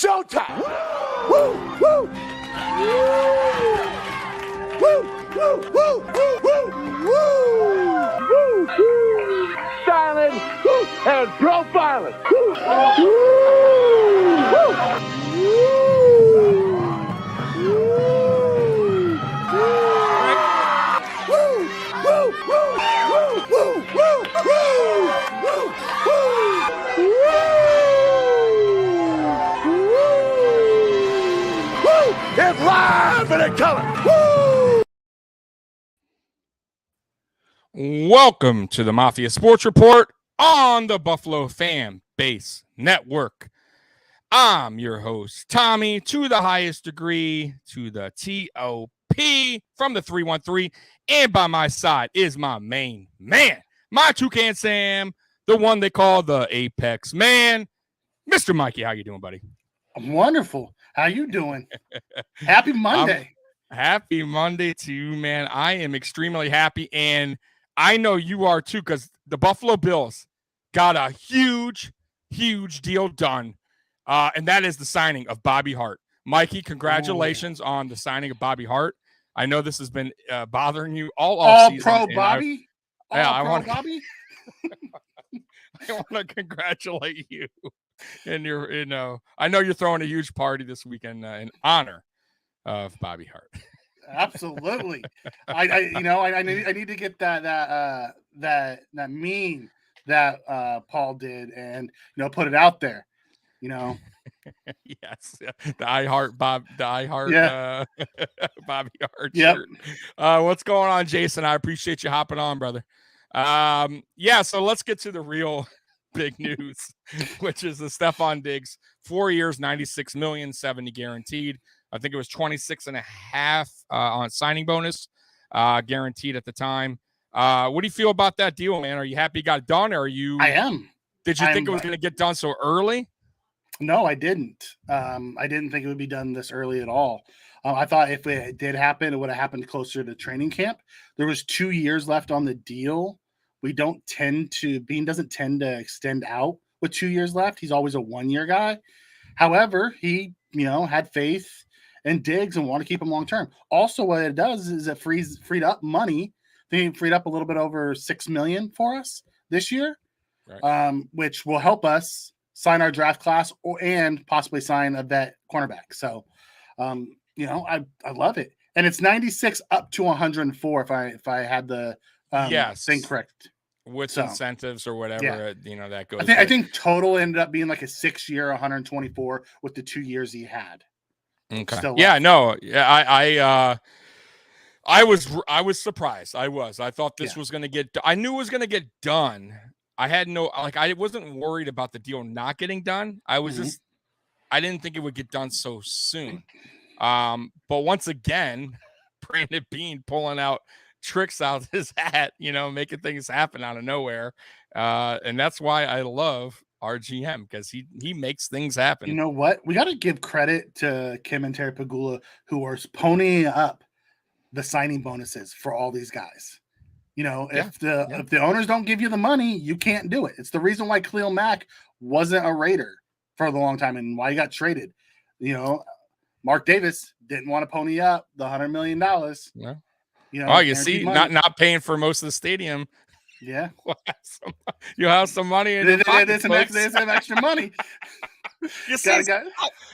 showtime. Woo, woo. Woo, woo, woo, woo, woo, woo, woo. Styling and profiling. Woo, woo, it's live and in color. Woo! Welcome to the Mafia Sports Report on the Buffalo Fan Base Network. I'm your host, Tommy, to the highest degree, to the T.O.P. from the 313. And by my side is my main man, my Toucan Sam, the one they call the Apex Man, Mr. Mikey. How you doing, buddy? I'm wonderful. How you doing? Happy Monday. Happy Monday to you, man. I am extremely happy, and I know you are too, because the Buffalo Bills got a huge deal done, and that is the signing of Bobby Hart. Mikey, congratulations on the signing of Bobby Hart. I know this has been bothering you all season. Pro Bobby? I want Bobby? I want to congratulate you. And I know you're throwing a huge party this weekend in honor of Bobby Hart. Absolutely. I need to get that meme that Paul did and put it out there. Yes, the I Heart Bobby Hart shirt. What's going on, Jason? I appreciate you hopping on, brother. So let's get to the real big news, which is the Stephon Diggs, 4 years, $96 million, 70 guaranteed. I think it was 26.5 on signing bonus, guaranteed at the time. What do you feel about that deal, man? Are you happy it got done? Or I am. Did you think it was going to get done so early? No, I didn't. I didn't think it would be done this early at all. I thought if it did happen, it would have happened closer to training camp. There was 2 years left on the deal. Bean doesn't tend to extend out with 2 years left. He's always a 1 year guy. However, he, had faith in Diggs and want to keep him long term. Also, what it does is it freed up money. They freed up a little bit over $6 million for us this year, right. Which will help us sign our draft class and possibly sign a vet cornerback. So, I love it. And it's 96 up to 104 if I had the thing correct. With incentives or whatever, that goes. I think total ended up being like a 6 year, 124 with the 2 years he had. Okay. I was surprised. I thought this was going to get. I knew it was going to get done. I had I wasn't worried about the deal not getting done. I was I didn't think it would get done so soon. But once again, Brandon Beane pulling out tricks out his hat, making things happen out of nowhere. And that's why I love our GM, because he makes things happen. You know what? We got to give credit to Kim and Terry Pagula, who are ponying up the signing bonuses for all these guys. If the owners don't give you the money, you can't do it. It's the reason why Khalil Mack wasn't a Raider for a long time and why he got traded. Mark Davis didn't want to pony up the $100 million. Yeah. You see, money. not paying for most of the stadium. Yeah. You have some money in there's some extra money.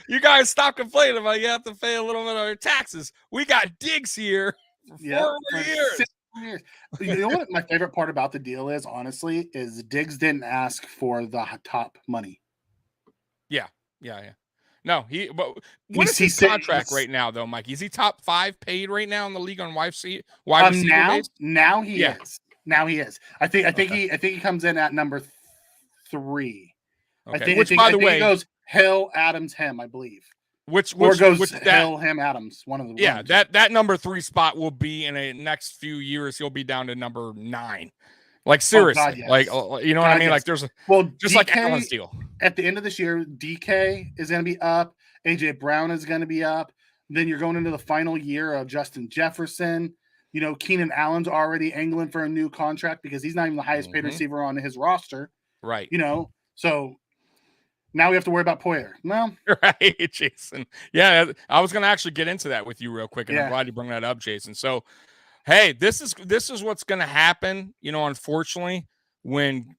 You guys stop complaining about you have to pay a little bit of your taxes. We got Diggs here for 4 years. 6 years. You know what my favorite part about the deal is, honestly, is Diggs didn't ask for the top money. Yeah. No, what is his contract right now, though, Mike? Is he top 5 paid right now in the league on wide receiver base? Now he is. Now he is. I think he comes in at number 3. Okay. I think it goes Hill, Adams, him, I believe. Which goes Hill, him, Adams. One of the ones. that number 3 spot will be in the next few years. He'll be down to number 9. Like seriously, God, yes. Like what I mean? Like there's just DK, like Allen's deal. At the end of this year, DK is going to be up. AJ Brown is going to be up. Then you're going into the final year of Justin Jefferson. Keenan Allen's already angling for a new contract because he's not even the highest paid receiver on his roster. Right. So Now we have to worry about Poyer. No, Right, Jason. Yeah, I was going to actually get into that with you real quick, and I'm Yeah. glad you bring that up, Jason. So, hey, this is what's going to happen, unfortunately, when,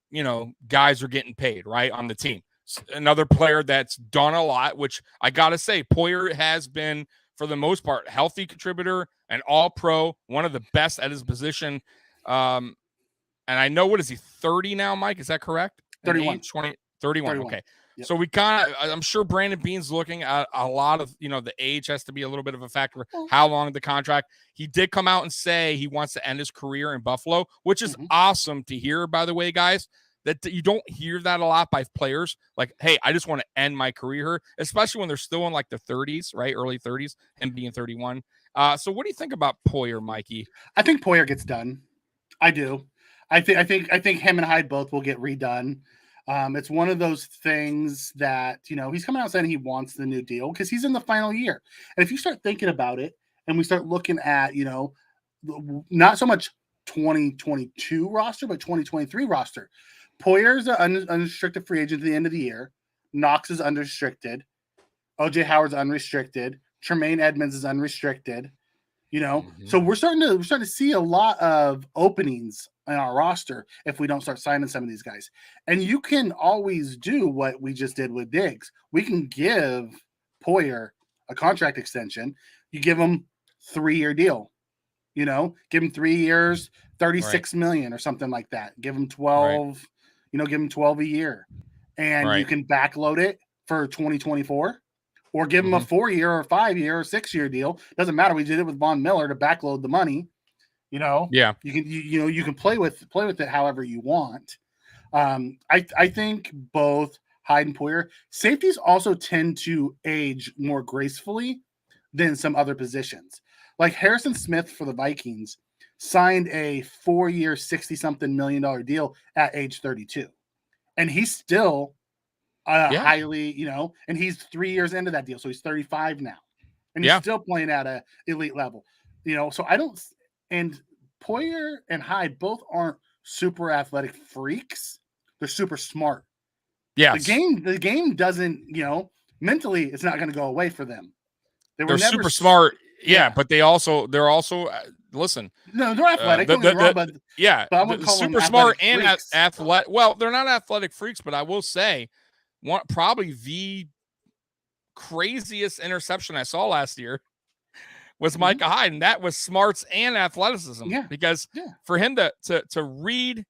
guys are getting paid, right, on the team. Another player that's done a lot, which I got to say, Poyer has been, for the most part, healthy contributor, an all-pro, one of the best at his position. And I know, what is he, 30 now, Mike? Is that correct? 31. Age, 31. 31. Okay. Yep. So I'm sure Brandon Beane's looking at a lot of, the age has to be a little bit of a factor. How long the contract. He did come out and say he wants to end his career in Buffalo, which is awesome to hear, by the way, guys. That you don't hear that a lot by players. Like, hey, I just want to end my career here, especially when they're still in like the 30s, right? Early 30s, him being 31. So what do you think about Poyer, Mikey? I think Poyer gets done. I do. I think him and Hyde both will get redone. It's one of those things that, he's coming out saying he wants the new deal because he's in the final year. And if you start thinking about it and we start looking at, not so much 2022 roster, but 2023 roster, Poyer's an unrestricted free agent at the end of the year. Knox is unrestricted. OJ Howard's unrestricted. Tremaine Edmonds is unrestricted. So we're starting to see a lot of openings in our roster if we don't start signing some of these guys. And you can always do what we just did with Diggs. We can give Poyer a contract extension. You give him 3-year deal. Give him 3 years, 36 million or something like that. Give him 12. Give him 12 a year, and you can backload it for 2024. Or give him a 4-year or 5-year or 6-year deal. Doesn't matter. We did it with Von Miller to backload the money. Yeah. You can play with it however you want. I think both Hyde and Poyer safeties also tend to age more gracefully than some other positions. Like Harrison Smith for the Vikings signed a 4-year, $60-something million deal at age 32, and he's still highly, and he's 3 years into that deal. So he's 35 now, and he's still playing at a elite level, so I don't, and Poyer and Hyde both aren't super athletic freaks. They're super smart. Yeah. The game doesn't, mentally it's not going to go away for them. They're super smart. Yeah. But they're also listen. No, they're athletic. Don't get me wrong, but I would call super them smart and freaks. athletic. Well, they're not athletic freaks, but I will say, probably the craziest interception I saw last year was Micah Hyde, and that was smarts and athleticism. Yeah. Because for him to read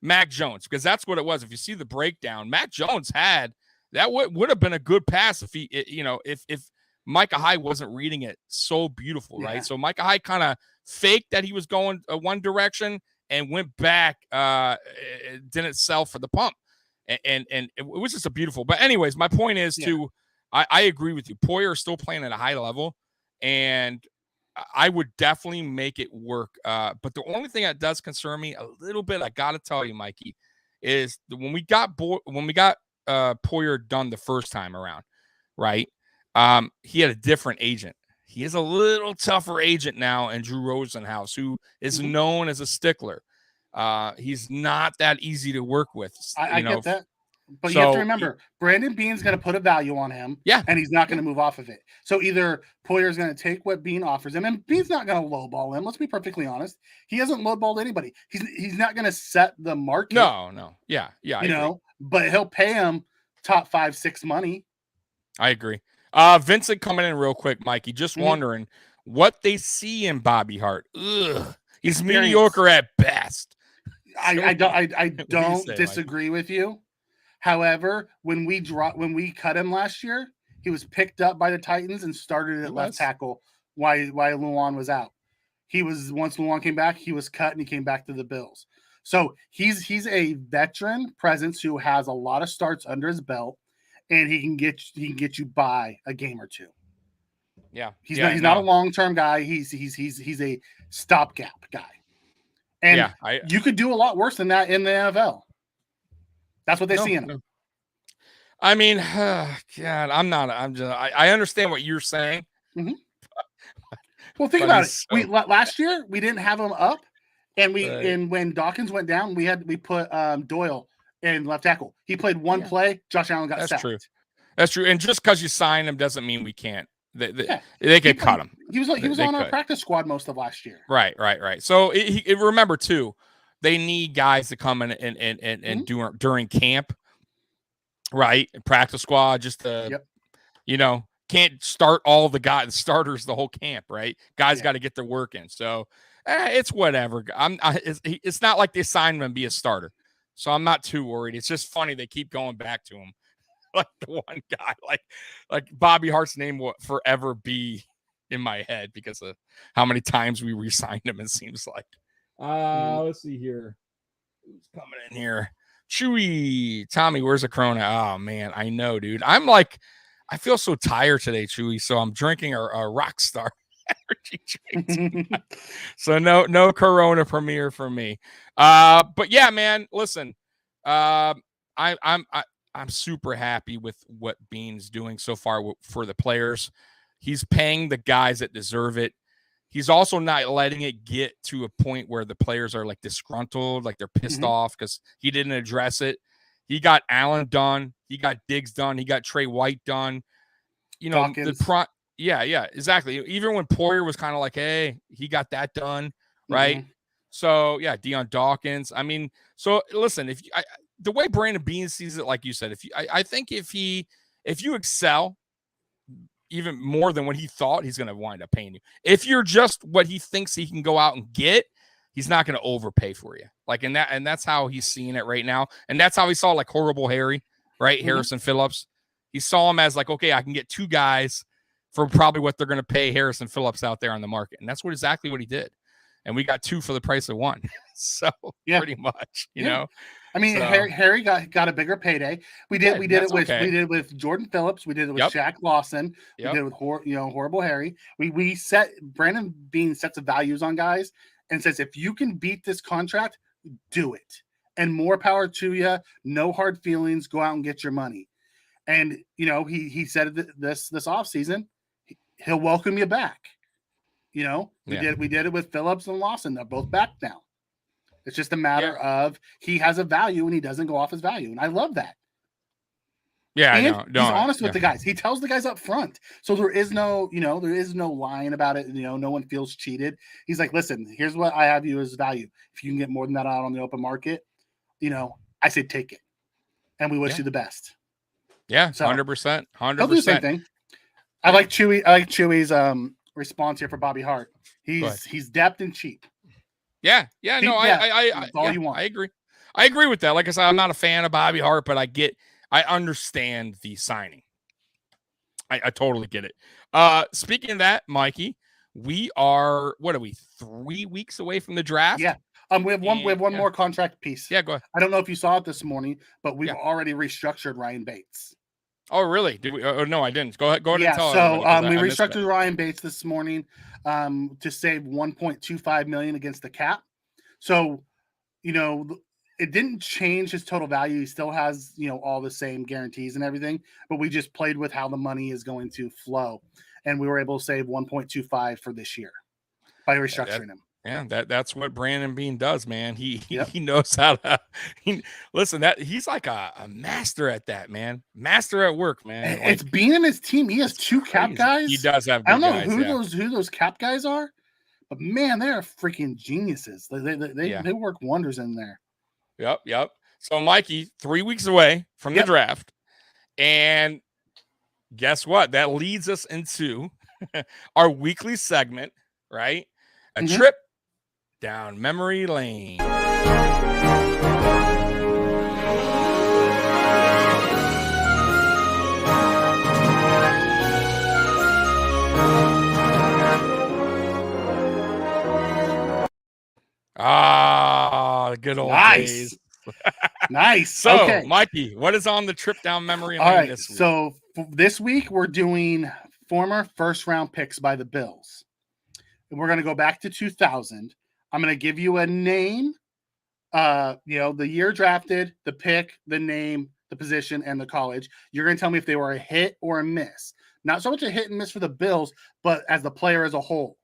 Mac Jones, because that's what it was. If you see the breakdown, Mac Jones had that would have been a good pass if he, if Micah Hyde wasn't reading it so beautiful, right? So Micah Hyde kind of faked that he was going one direction and went back, didn't sell for the pump. And it was just a beautiful. But anyways, my point is I agree with you. Poyer is still playing at a high level, and I would definitely make it work. But the only thing that does concern me a little bit, I got to tell you, Mikey, is when we got Poyer done the first time around, right? He had a different agent. He is a little tougher agent now, and Drew Rosenhaus, who is known as a stickler. He's not that easy to work with. I get that. But you have to remember, Brandon Beane's going to put a value on him, and he's not going to move off of it. So either Poyer's going to take what Beane offers him, and Beane's not going to lowball him. Let's be perfectly honest. He hasn't lowballed anybody. He's not going to set the market. No. Yeah. But he'll pay him top 5-6 money. I agree. Vincent coming in real quick, Mikey. Just wondering what they see in Bobby Hart. Ugh, he's mediocre at best. I don't disagree with you. However, when we cut him last year, he was picked up by the Titans and started at left tackle while Luan was out. Once Luan came back, he was cut and he came back to the Bills. So he's a veteran presence who has a lot of starts under his belt, and he can get you by a game or two. Yeah, he's not a long-term guy. He's a stopgap guy, and you could do a lot worse than that in the NFL. That's what they see in him. I mean, God, I understand what you're saying. Well, think about it. Last year we didn't have him up, and when Dawkins went down, we put Doyle and left tackle. He played one play. Josh Allen got sacked. True. That's true. And just because you sign him doesn't mean we can't. They could cut him. He was on our practice squad most of last year. Right. So remember too, they need guys to come in and do during camp, right? Practice squad, just to, can't start all the starters the whole camp, right? Guys got to get their work in. So it's whatever. It's not like they signed him and be a starter. So I'm not too worried. It's just funny they keep going back to him. Like the one guy, like Bobby Hart's name will forever be in my head because of how many times we re-signed him. It seems like. Let's see here. Who's coming in here? Chewy, Tommy, where's the Corona? Oh man, I know, dude. I feel so tired today, Chewy. So I'm drinking a Rockstar energy drink. So no Corona premiere for me. But yeah, man, listen. I'm super happy with what Beane's doing so far for the players. He's paying the guys that deserve it. He's also not letting it get to a point where the players are like disgruntled, like they're pissed off because he didn't address it. He got Allen done. He got Diggs done. He got Trey White done. Dawkins. Yeah, exactly. Even when Poyer was kind of like, hey, he got that done, right? So yeah, Deion Dawkins. I mean, so listen, the way Brandon Beane sees it, like you said, I think if you excel even more than what he thought, he's going to wind up paying you. If you're just what he thinks he can go out and get, he's not going to overpay for you. And that's how he's seeing it right now. And that's how he saw like Horrible Harry, right? Harrison Phillips. He saw him as like, okay, I can get two guys for probably what they're going to pay Harrison Phillips out there on the market. And that's exactly what he did. And we got two for the price of one. So pretty much, you know. I mean, so, Harry got a bigger payday. We did it with Jordan Phillips. We did it with Shaq Lawson. We did it with Horrible Harry. We set Brandon Beane sets of values on guys and says if you can beat this contract, do it. And more power to you. No hard feelings. Go out and get your money. And he said this offseason, he'll welcome you back. We did it with Phillips and Lawson. They're both back now. It's just a matter of he has a value and he doesn't go off his value. And I love that. Yeah, and he's honest with the guys. He tells the guys up front. So there is no lying about it. No one feels cheated. He's like, listen, here's what I have you as value. If you can get more than that out on the open market, I say take it. And we wish you the best. Yeah, 100%. 100%. He'll do the same thing. I like Chewy's response here for Bobby Hart. He's depth and cheap. Yeah. No, that's all you want. I agree. I agree with that. Like I said, I'm not a fan of Bobby Hart, but I understand the signing. I totally get it. Speaking of that, Mikey, we are 3 weeks away from the draft? Yeah. We have one more contract piece. Yeah, go ahead. I don't know if you saw it this morning, but we've already restructured Ryan Bates. Oh, really? Did we? No, I didn't. Go ahead and tell us. So we restructured Ryan Bates this morning to save $1.25 million against the cap. So, it didn't change his total value. He still has, all the same guarantees and everything, but we just played with how the money is going to flow. And we were able to save 1.25 for this year by restructuring him. Yeah, that's what Brandon Beane does, man. He knows how to listen. That he's like a master at that, man. Master at work, man. It's Beane and his team. He has two cap guys. He does have. I don't know who those cap guys are, but man, they're freaking geniuses. They work wonders in there. Yep. So, Mikey, 3 weeks away from the draft, and guess what? That leads us into our weekly segment, right? A trip down memory lane. The good old days. Nice. So, okay. Mikey, what is on the trip down memory lane All right, this week? So this week we're doing former first-round picks by the Bills. And we're going to go back to 2000. I'm going to give you a name, the year drafted, the pick, the name, the position, and the college. You're going to tell me if they were a hit or a miss. Not so much a hit and miss for the Bills, but as the player as a whole.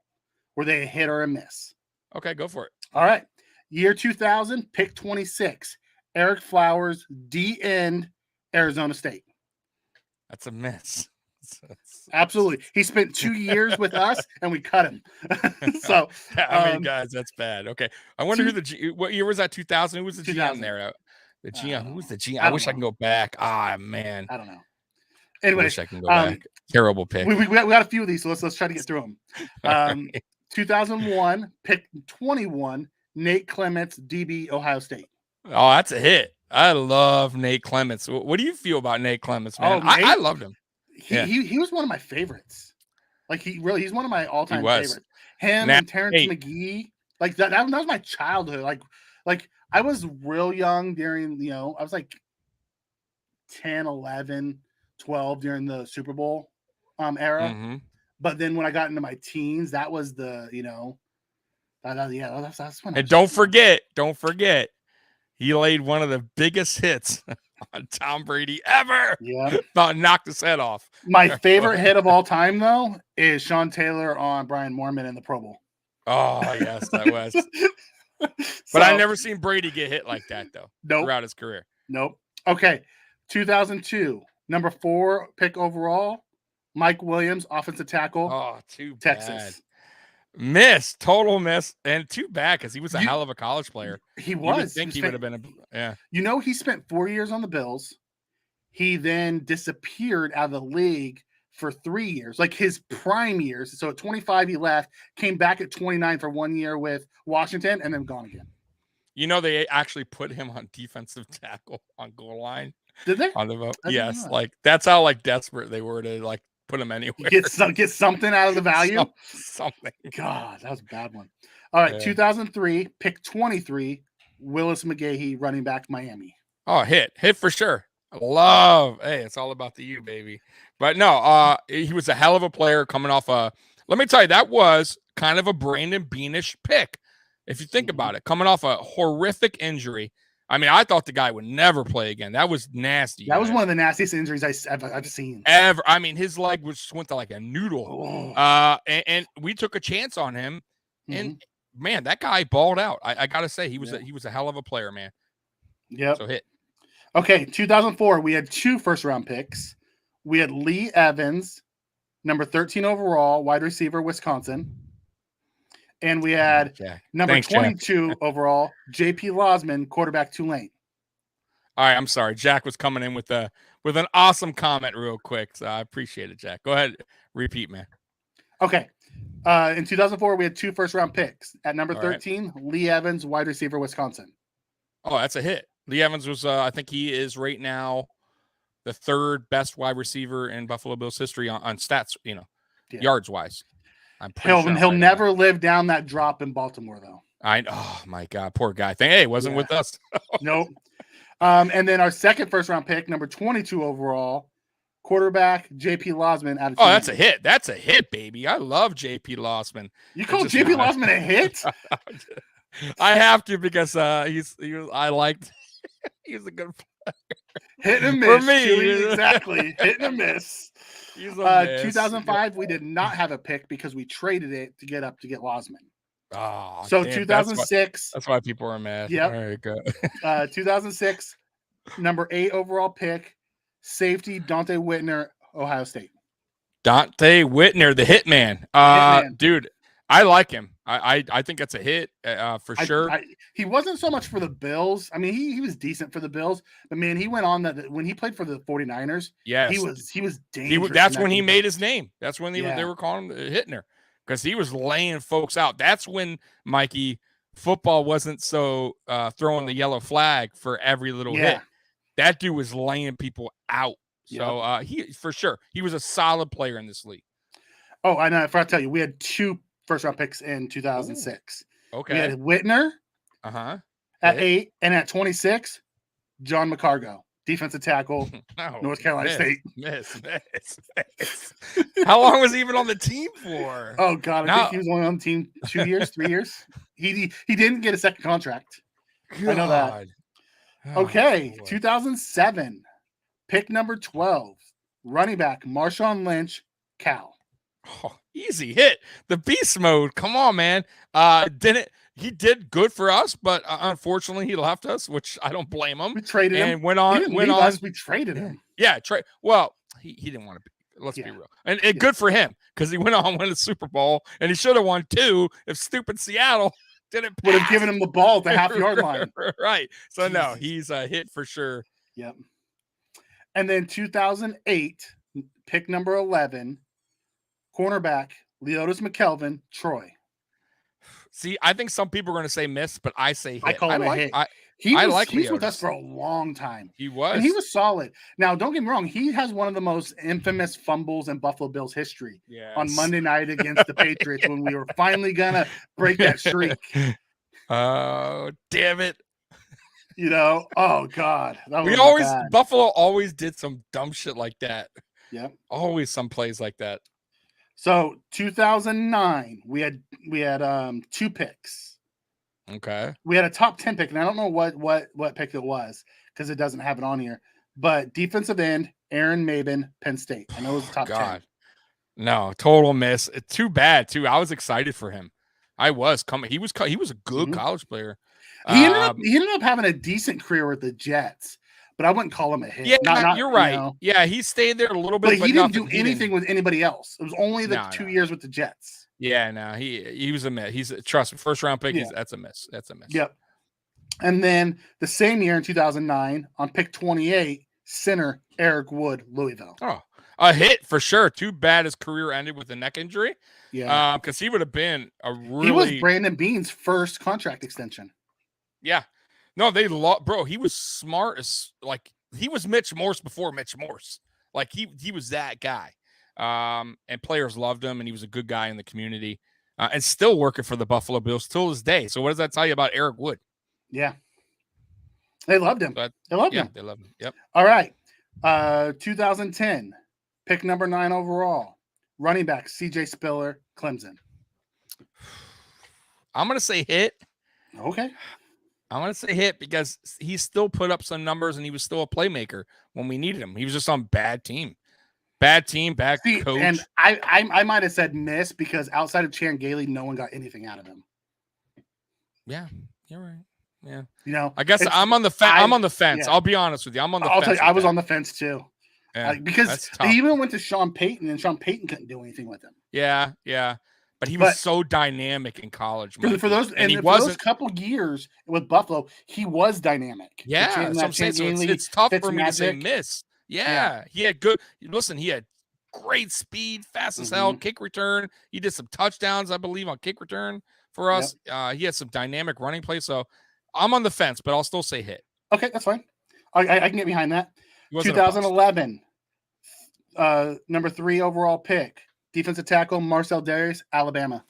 Were they a hit or a miss? Okay, go for it. All right. Year 2000, pick 26, Eric Flowers, D end, Arizona State. That's a miss. Absolutely. He spent 2 years with us and we cut him. So I mean, guys, that's bad. Okay. I wonder what year was that? 2000? Who was the 2000. GM there? The GM. Who was the GM? I I wish I can go back. Ah, man. I don't know. I Anyway, wish I can go back. Terrible pick. We got a few of these, so let's try to get through them. 2001, pick 21, Nate Clements, DB, Ohio State. Oh, that's a hit. I love Nate Clements. What do you feel about Nate Clements, man? I loved him. He was one of my favorites. Like he's one of my all-time favorites. Him now, and Terrence McGee. Like that was my childhood. Like I was real young during, I was like 10, 11, 12 during the Super Bowl era. Mm-hmm. But then when I got into my teens, that was the, that's when. And don't forget, he laid one of the biggest hits on Tom Brady ever. Yeah. About knocked his head off. My favorite hit of all time, though, is Sean Taylor on Brian Moorman in the Pro Bowl. Oh, yes, that was. But I've never seen Brady get hit like that, though. Nope. Throughout his career. Nope. Okay. 2002, number 4 pick overall, Mike Williams, offensive tackle. Oh, too Texas. Miss, total miss, and too bad because he was a hell of a college player. He was. You would think he would have been he spent 4 years on the Bills. He then disappeared out of the league for 3 years, like his prime years. So at 25, he left, came back at 29 for 1 year with Washington, and then gone again. They actually put him on defensive tackle on goal line. Did they? On the vote? Yes. Like that's how desperate they were to put him anywhere. Get something out of the value. Something. God, that was a bad one. All right, 2003, pick 23, Willis McGahee, running back, Miami. Oh, hit for sure. Hey, it's all about the U, baby. But no, he was a hell of a player coming off let me tell you, that was kind of a Brandon Beanish pick. If you think about it, coming off a horrific injury. I mean, I thought the guy would never play again. That was nasty. That was one of the nastiest injuries I've seen. Ever. I mean, his leg went to like a noodle. Oh. And we took a chance on him. And man, that guy balled out. I gotta say, he was a hell of a player, man. Yep. So hit. Okay, 2004, we had 2 first-round picks. We had Lee Evans, number 13 overall, wide receiver, Wisconsin. And we had number 22 overall, J.P. Losman, quarterback, Tulane. All right, I'm sorry. Jack was coming in with an awesome comment real quick, so I appreciate it, Jack. Go ahead, repeat, man. Okay. In 2004, we had 2 first-round picks. At number 13, Lee Evans, wide receiver, Wisconsin. Oh, that's a hit. Lee Evans was, I think he is right now the 3rd best wide receiver in Buffalo Bills history on stats, yards-wise. He'll never live down that drop in Baltimore, though. Oh my God, poor guy. He wasn't with us. Nope. And then our second first-round pick, number 22 overall, quarterback J.P. Losman out of. Oh, that's a hit. That's a hit, baby. I love J.P. Losman. You call J.P. Losman a hit? I have to because he's a good player. Hit and miss for me. Exactly. Hit and miss. 2005, we did not have a pick because we traded it to get Losman. Oh, so damn, 2006. That's why people are mad. Yep. All right, go. 2006, number 8 overall pick, safety Dante Whitner, Ohio State. Dante Whitner, the hitman. Dude, I like him. I think that's a hit for sure. He wasn't so much for the Bills. I mean, he was decent for the Bills, but man, he went on that when he played for the 49ers. Yes, he was dangerous. That's when he made his name. That's when they were calling him Hitner because he was laying folks out. That's when Mikey football wasn't so throwing the yellow flag for every little hit. That dude was laying people out. So he for sure he was a solid player in this league. Oh, I know. I forgot to tell you, we had 2 first-round picks in 2006. Okay. We had Whitner at 8, and at 26, John McCargo, defensive tackle, North Carolina State. Miss. How long was he even on the team for? Oh, God. I think he was only on the team 2 years, 3 years. He didn't get a second contract. God. I know that. Okay, 2007, pick number 12, running back, Marshawn Lynch, Cal. Oh, easy hit. The beast mode. Come on, man. he did good for us, but unfortunately he left us, which I don't blame him. We traded him. And went on. He didn't leave us, we traded him. Yeah, well, he didn't want to be. Let's be real. And good for him, because he went on to win the Super Bowl, and he should have won 2 if stupid Seattle didn't pass. Would have given him the ball at the half-yard line. Right. So, Jesus. no, he's a hit for sure. Yep. And then 2008, pick number 11, cornerback, Leotis McKelvin, Troy. See, I think some people are going to say miss, but I say hit. I call him a hit. He was with us for a long time. He was. And he was solid. Now, don't get me wrong. He has one of the most infamous fumbles in Buffalo Bills history on Monday night against the Patriots when we were finally going to break that streak. Oh, damn it. Oh, God. Buffalo always did some dumb shit like that. Yep. Always some plays like that. So 2009, we had 2 picks. Okay. We had a top 10 pick, and I don't know what pick it was because it doesn't have it on here. But defensive end, Aaron Maben, Penn State. I know it was the top 10. No, total miss. Too bad, too. I was excited for him. I was coming. He was a good college player. He ended up having a decent career with the Jets, but I wouldn't call him a hit. Yeah, you're right. Yeah, he stayed there a little bit, but he didn't do anything with anybody else. It was only the 2 years with the Jets. Yeah, no, he was a miss. Trust me, first round pick. That's a miss. That's a miss. Yep. And then the same year in 2009, on pick 28, center Eric Wood, Louisville. Oh, a hit for sure. Too bad his career ended with a neck injury. Yeah, because he would have been He was Brandon Beane's first contract extension. Yeah. No, bro. He was smart as he was Mitch Morse before Mitch Morse. Like he was that guy. And players loved him, and he was a good guy in the community, and still working for the Buffalo Bills till this day. So what does that tell you about Eric Wood? Yeah. They loved him. They loved him. They loved him. Yep. All right. 2010, pick number 9 overall, running back, CJ Spiller, Clemson. I'm going to say hit. Okay. I'm going to say hit because he still put up some numbers, and he was still a playmaker when we needed him. He was just on bad team. Bad team, bad coach. And I might have said miss because outside of Chan Gailey, no one got anything out of him. Yeah, you're right. Yeah. I guess I'm on the fence. I'm on the fence. Yeah. I'll be honest with you. I'm on the I'll fence. tell you, I was on the fence too. Yeah, because they even went to Sean Payton, and Sean Payton couldn't do anything with him. Yeah. But he was so dynamic in college. For those couple years with Buffalo, he was dynamic. Yeah. So I'm saying it's tough for me to say miss. Yeah. He had good. Listen, he had great speed, fast as hell, kick return. He did some touchdowns, I believe, on kick return for us. Yep. He had some dynamic running play. So I'm on the fence, but I'll still say hit. Okay, that's fine. I can get behind that. 2011, number 3 overall pick, defensive tackle, Marcel Darius, Alabama.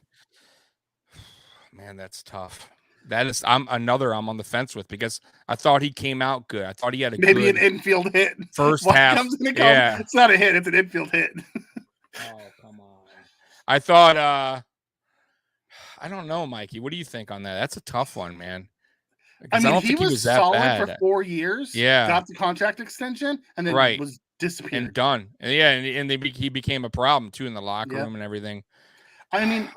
Man, that's tough. I'm on the fence with because I thought he came out good. I thought he had maybe an infield hit first half. Yeah, it's not a hit; it's an infield hit. Oh, come on! I thought. I don't know, Mikey. What do you think on that? That's a tough one, man. I mean, he was that solid bad for 4 years. Yeah, got the contract extension, and then was disappeared and done. And he became a problem too in the locker room and everything. I mean.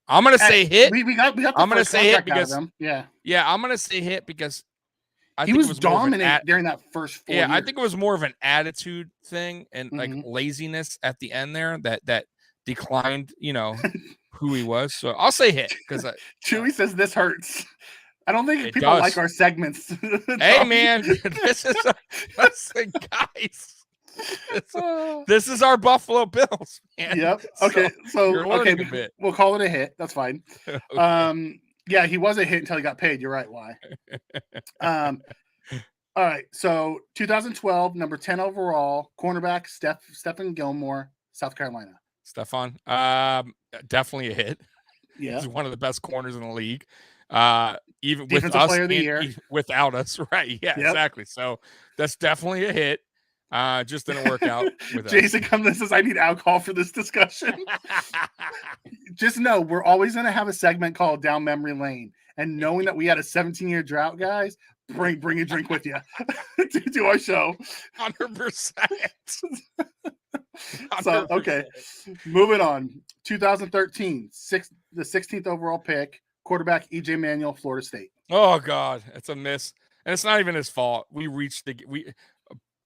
I'm gonna say hit. We got I'm gonna say hit because I'm gonna say hit because he was dominant during that first 4 years. I think it was more of an attitude thing and like laziness at the end there that declined, who he was. So I'll say hit because Chewy says this hurts. I don't think people like our segments. Hey man, listen, guys. This is our Buffalo Bills, man. Yep. Okay. We'll call it a hit. That's fine. Okay. Yeah, he was a hit until he got paid. You're right. Why? All right. So 2012, number 10 overall, cornerback Stephen Gilmore, South Carolina. Stefan, definitely a hit. Yeah, he's one of the best corners in the league. Even Defensive with us, player of the year. Without us, right? Yeah, exactly. So that's definitely a hit. Just didn't work out with Jason comes and says, I need alcohol for this discussion. Just know we're always going to have a segment called Down Memory Lane. And knowing that we had a 17-year drought, guys, bring a drink with you to our show. 100%. So, okay, moving on. 2013, the 16th overall pick, quarterback EJ Manuel, Florida State. Oh God, it's a miss, and it's not even his fault. We reached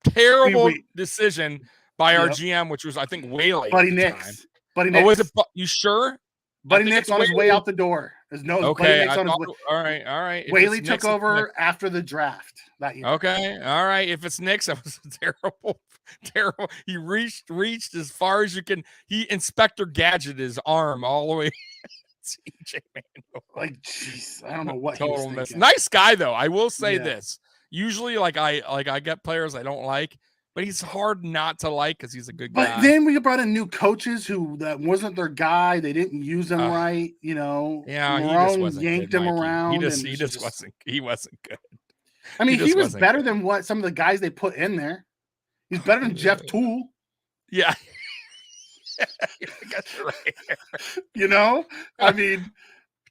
terrible decision by our GM, which was I think Whaley Buddy at the Nix. time. Buddy Nix. Was it? You sure? Buddy Nix on his way out the door. Okay, Buddy Nix on his way. All right. Whaley took over after the draft that year. Okay, all right. If it's Nix, that was terrible. He reached as far as you can. He Inspector Gadget his arm all the way. EJ Manuel. Like, jeez, I don't know what total miss. Nice guy though. I will say this. Usually, I get players I don't like, but he's hard not to like because he's a good guy. But then we brought in new coaches who that wasn't their guy. They didn't use him right. You know. Yeah, he just wasn't yanked good, him around. He just wasn't. He wasn't good. I mean, he was better than what some of the guys they put in there. He's better than Jeff Toole. Yeah. I guess you're right. You know, I mean,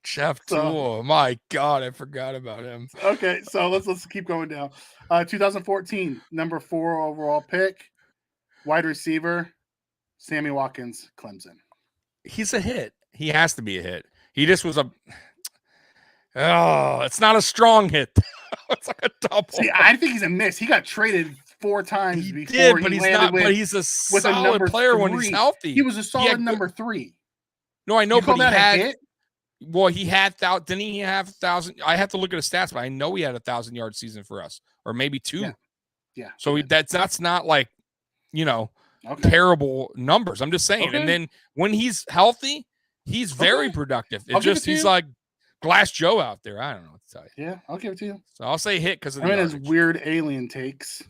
Jeff Toole. My God, I forgot about him. Okay, so let's keep going down. 2014, number 4 overall pick, wide receiver, Sammy Watkins, Clemson. He's a hit. He has to be a hit. He just was it's not a strong hit. It's like a double. See, I think he's a miss. He got traded 4 times he before did, but he he's landed not. with, but he's a solid player 3. when he's healthy. He was a solid number 3. No, I know, but he had. Hit? Well, he had didn't he have 1,000? I have to look at his stats, but I know he had 1,000-yard season for us, or maybe 2. Yeah. So that's not like, terrible numbers. I'm just saying. Okay. And then when he's healthy, he's very productive. He's like Glass Joe out there. I don't know what to tell you. Yeah, I'll give it to you. So I'll say hit because of his weird alien takes.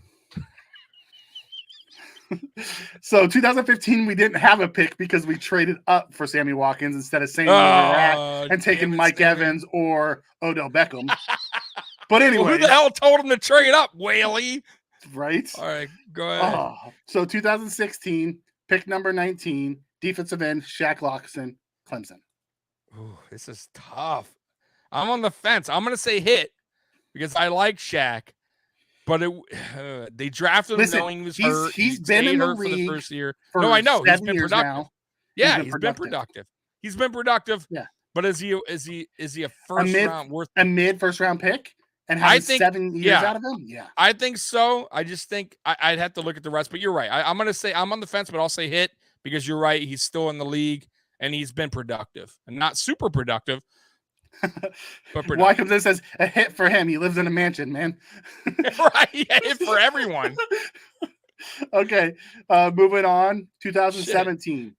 So 2015, we didn't have a pick because we traded up for Sammy Watkins instead of saying where we're at and taking Mike Evans or Odell Beckham. But anyway, who the hell told him to trade up, Whaley? Right. All right, go ahead. So 2016, pick number 19, defensive end, Shaq Lawson, Clemson. Ooh, this is tough. I'm on the fence. I'm going to say hit because I like Shaq. But they drafted him knowing he was hurt. He's been in the league for the first year. No, I know. He's been productive. Now. Yeah, he's been productive. He's been productive. Yeah. But is he a first round pick and have 7 years out of him? Yeah. I think so. I just think I'd have to look at the rest. But you're right. I'm going to say I'm on the fence, but I'll say hit because you're right. He's still in the league and he's been productive and not super productive. Why comes this as a hit for him? He lives in a mansion, man. Right, hit for everyone. Okay, moving on. 2017,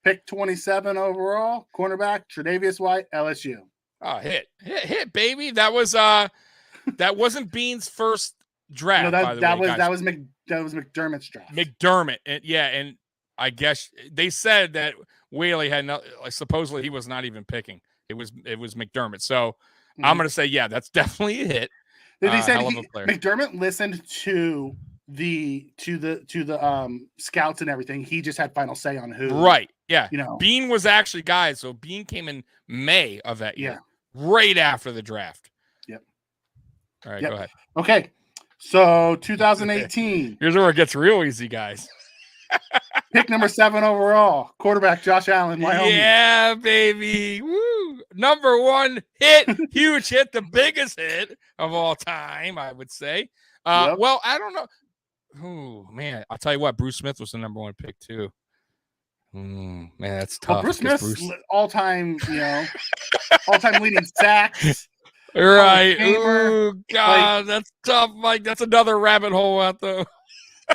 pick 27 overall, cornerback Tre'Davious White, LSU. Oh, hit, baby. That wasn't Bean's first draft. No, that was McDermott's draft. McDermott, and I guess they said that Whaley had supposedly he was not even picking. It was McDermott. So I'm going to say, yeah, that's definitely a hit. They said McDermott listened to the scouts and everything. He just had final say on who. Right. Yeah. Bean was actually guys. So Bean came in May of that year, right after the draft. Yep. All right, go ahead. Okay. So 2018. Here's where it gets real easy, guys. Pick number 7 overall, quarterback Josh Allen, Wyoming. Yeah, baby. Woo. Number 1 hit, huge hit, the biggest hit of all time, I would say. Well, I don't know. Oh, man. I'll tell you what, Bruce Smith was the number 1 pick, too. Man, that's tough. Well, Bruce Smith's all-time, all-time leading sacks. Right. Oh, God, that's tough, Mike. That's another rabbit hole out there.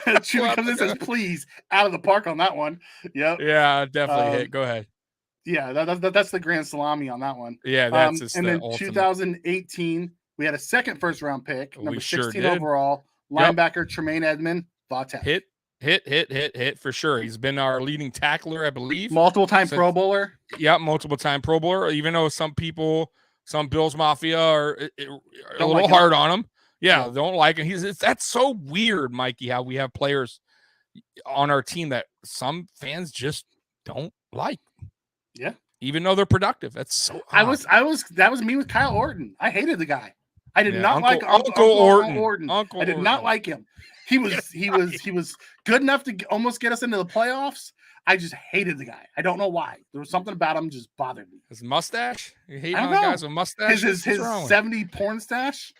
Chewy comes in and says, please, out of the park on that one. Yep. Yeah, definitely hit. Go ahead. Yeah, that's the grand salami on that one. Yeah, that's just and then ultimate. 2018, we had a second first-round pick, number 16 overall, linebacker Tremaine Edmond, Vautech. Hit for sure. He's been our leading tackler, I believe. Multiple-time Pro Bowler. Yeah, multiple-time Pro Bowler, even though some Bills Mafia are a little hard on him. Yeah, don't like him. That's so weird, Mikey, how we have players on our team that some fans just don't like. Yeah. Even though they're productive. That's so odd. That was me with Kyle Orton. I hated the guy. I did not like Uncle Orton. I did not like him. He was good enough to almost get us into the playoffs. I just hated the guy. I don't know why. There was something about him just bothered me. His mustache? You hate I don't on know. guys with mustaches? His 70 porn stash.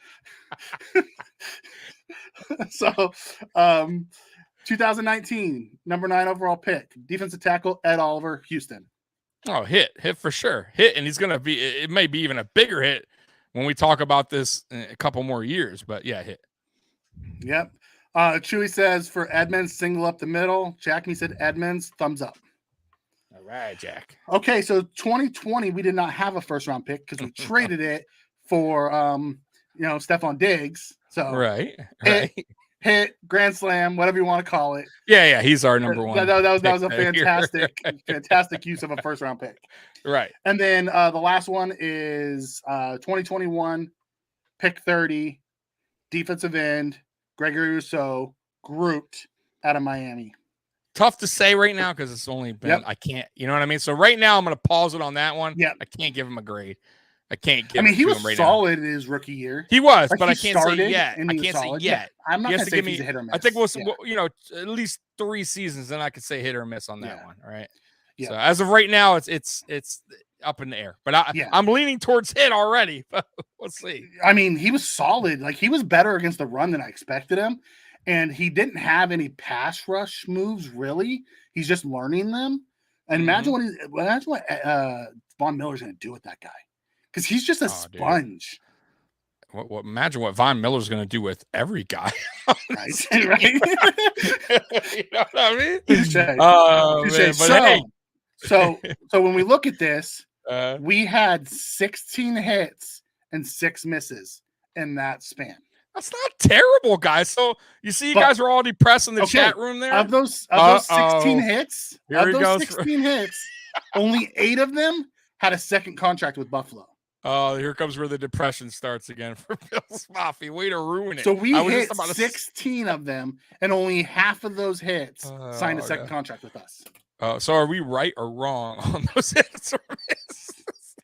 So, 2019, number 9 overall pick, defensive tackle Ed Oliver, Houston. Oh, hit for sure. Hit, and he's going to be, it may be even a bigger hit when we talk about this in a couple more years, but yeah, hit. Yep. Chewy says for Edmonds, single up the middle. Jackme said Edmonds, thumbs up. All right, Jack. Okay, so 2020, we did not have a first round pick because we traded it for Stephon Diggs. So right. Hit, grand slam, whatever you want to call it. Yeah, he's our number one. That was a fantastic use of a first round pick. Right. And then the last one is 2021, pick 30, defensive end, Gregory Rousseau, Groot out of Miami. Tough to say right now because it's only been, I can't, you know what I mean? So right now I'm going to pause it on that one. Yeah. I can't give him a grade. I can't give I mean, he was right solid in his rookie year. He was, like but I can't say yet. I can't say yet. Yeah. I'm not going to say he's a hit or miss. I think we'll at least 3 seasons, then I could say hit or miss on that one. All right. Yeah. So as of right now, it's up in the air. But I'm leaning towards hit already. But we'll see. I mean, he was solid. Like he was better against the run than I expected him. And he didn't have any pass rush moves, really. He's just learning them. And imagine what Von Miller's going to do with that guy. Because he's just a sponge. Imagine what Von Miller's going to do with every guy. Right? You know what I mean? So when we look at this, we had 16 hits and 6 misses in that span. That's not terrible, guys. So you see, you guys are all depressed in the chat room there. Of those 16 hits, only 8 of them had a second contract with Buffalo. Oh, here comes where the depression starts again for Bills Mafia. Way to ruin it. So we hit 16 of them, and only half of those hits signed a second contract with us. So are we right or wrong on those hits or misses?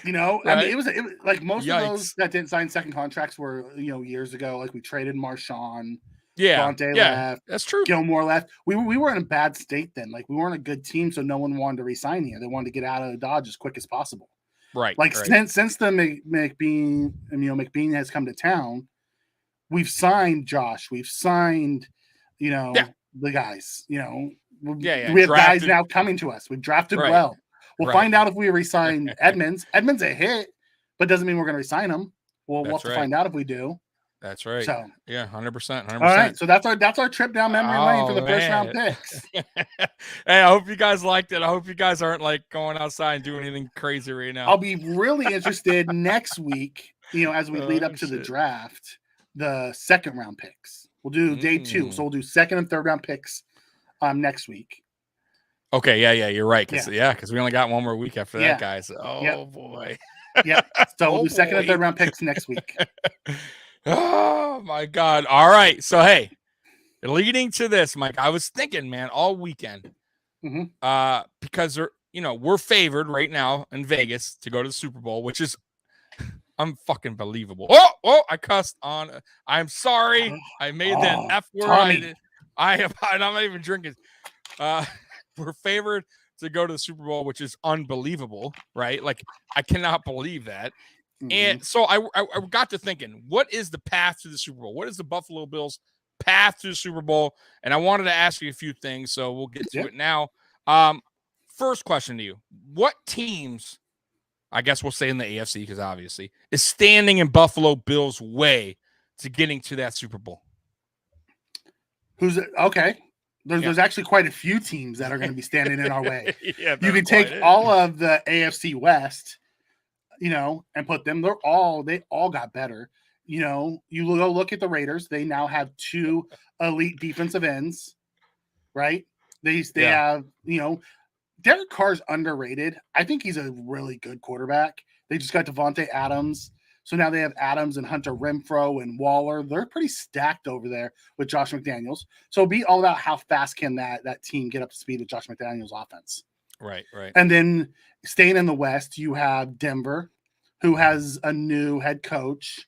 You know, right? I mean, it was like most of those that didn't sign second contracts were, years ago. Like we traded Marshawn. Dante left. That's true. Gilmore left. We were in a bad state then. Like we weren't a good team, so no one wanted to resign here. They wanted to get out of Dodge as quick as possible. Right. Like since the McBean has come to town, we've signed Josh. We've signed, the guys. We have guys now coming to us. We've drafted well. We'll find out if we resign Edmonds. Edmonds a hit, but doesn't mean we're going to resign him. We'll have to find out if we do. That's right. So 100%. All right. So that's our trip down memory lane for the first round picks. Hey, I hope you guys liked it. I hope you guys aren't like going outside and doing anything crazy right now. I'll be really interested next week, as we lead up to the draft, the second round picks. We'll do day 2. So we'll do second and third round picks next week. Okay. Yeah. You're right. Because we only got one more week after that, guys. Oh, boy. Yeah. So we'll do second and third round picks next week. Oh my God. All right. So, hey, leading to this, Mike, I was thinking, man, all weekend, because we're favored right now in Vegas to go to the Super Bowl, which is unfucking believable. Oh, I cussed on. I'm sorry. I made that F word. I'm not even drinking. We're favored to go to the Super Bowl, which is unbelievable, right? Like, I cannot believe that. And so I got to thinking, what is the path to the Super Bowl? What is the Buffalo Bills' path to the Super Bowl? And I wanted to ask you a few things, so we'll get to it now. First question to you. What teams, I guess we'll say in the AFC, because obviously, is standing in Buffalo Bills' way to getting to that Super Bowl? Okay. There's actually quite a few teams that are going to be standing in our way. You can take all of the AFC West, and put them. They all got better. You go look at the Raiders. They now have 2 elite defensive ends, right? They have, Derek Carr's underrated. I think he's a really good quarterback. They just got Devontae Adams. So now they have Adams and Hunter Renfrow and Waller. They're pretty stacked over there with Josh McDaniels. So it'll be all about how fast can that team get up to speed with Josh McDaniels' offense. Right. And then staying in the West, you have Denver, who has a new head coach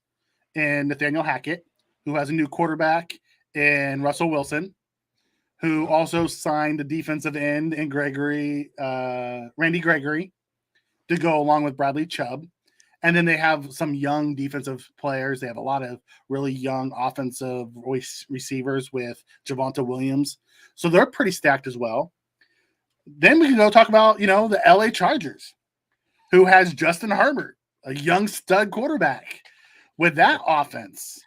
in Nathaniel Hackett. who has a new quarterback in Russell Wilson, who also signed the defensive end in Randy Gregory, to go along with Bradley Chubb. And then they have some young defensive players. They have a lot of really young offensive receivers with Javonte Williams. So they're pretty stacked as well. Then we can go talk about, the LA Chargers, who has Justin Herbert, a young stud quarterback with that offense.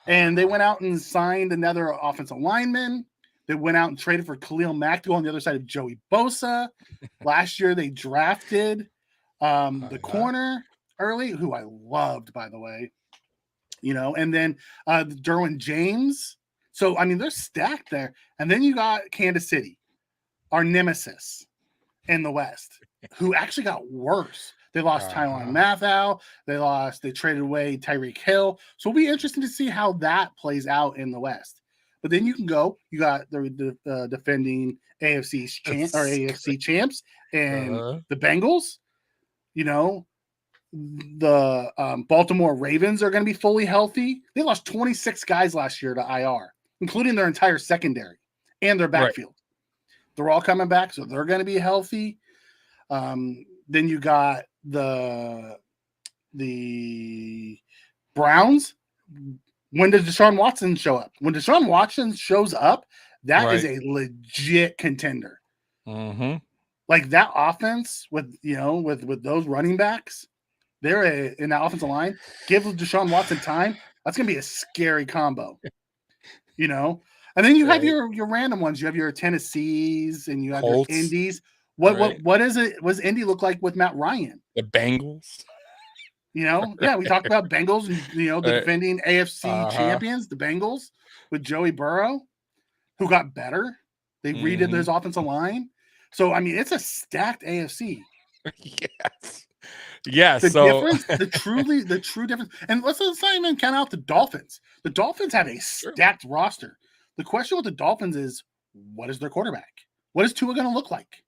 And they went out and signed another offensive lineman. They went out and traded for Khalil Mack to go on the other side of Joey Bosa. Last year, they drafted the corner early, who I loved, by the way. And then Derwin James. So, they're stacked there. And then you got Kansas City, our nemesis in the West, who actually got worse. They lost Tyron Matthew. They traded away Tyreek Hill. So it'll be interesting to see how that plays out in the West. But then you got the defending AFC champs and the Bengals. The Baltimore Ravens are going to be fully healthy. They lost 26 guys last year to IR, including their entire secondary and their backfield. Right. They're all coming back, so they're going to be healthy. Then you got the Browns. When does Deshaun Watson show up? When Deshaun Watson shows up, that is a legit contender. Mm-hmm. Like that offense with those running backs, they're in that offensive line. Give Deshaun Watson time. That's going to be a scary combo. And then you have your random ones. You have your Tennessees and you have Colts, your Indies. What is it? What does Indy look like with Matt Ryan? The Bengals. We talked about Bengals and the defending AFC champions, the Bengals, with Joey Burrow, who got better. They redid his offensive line. So it's a stacked AFC. Yes. Yes. The true difference. And let's not even count out the Dolphins. The Dolphins have a stacked roster. The question with the Dolphins is, what is their quarterback? What is Tua going to look like?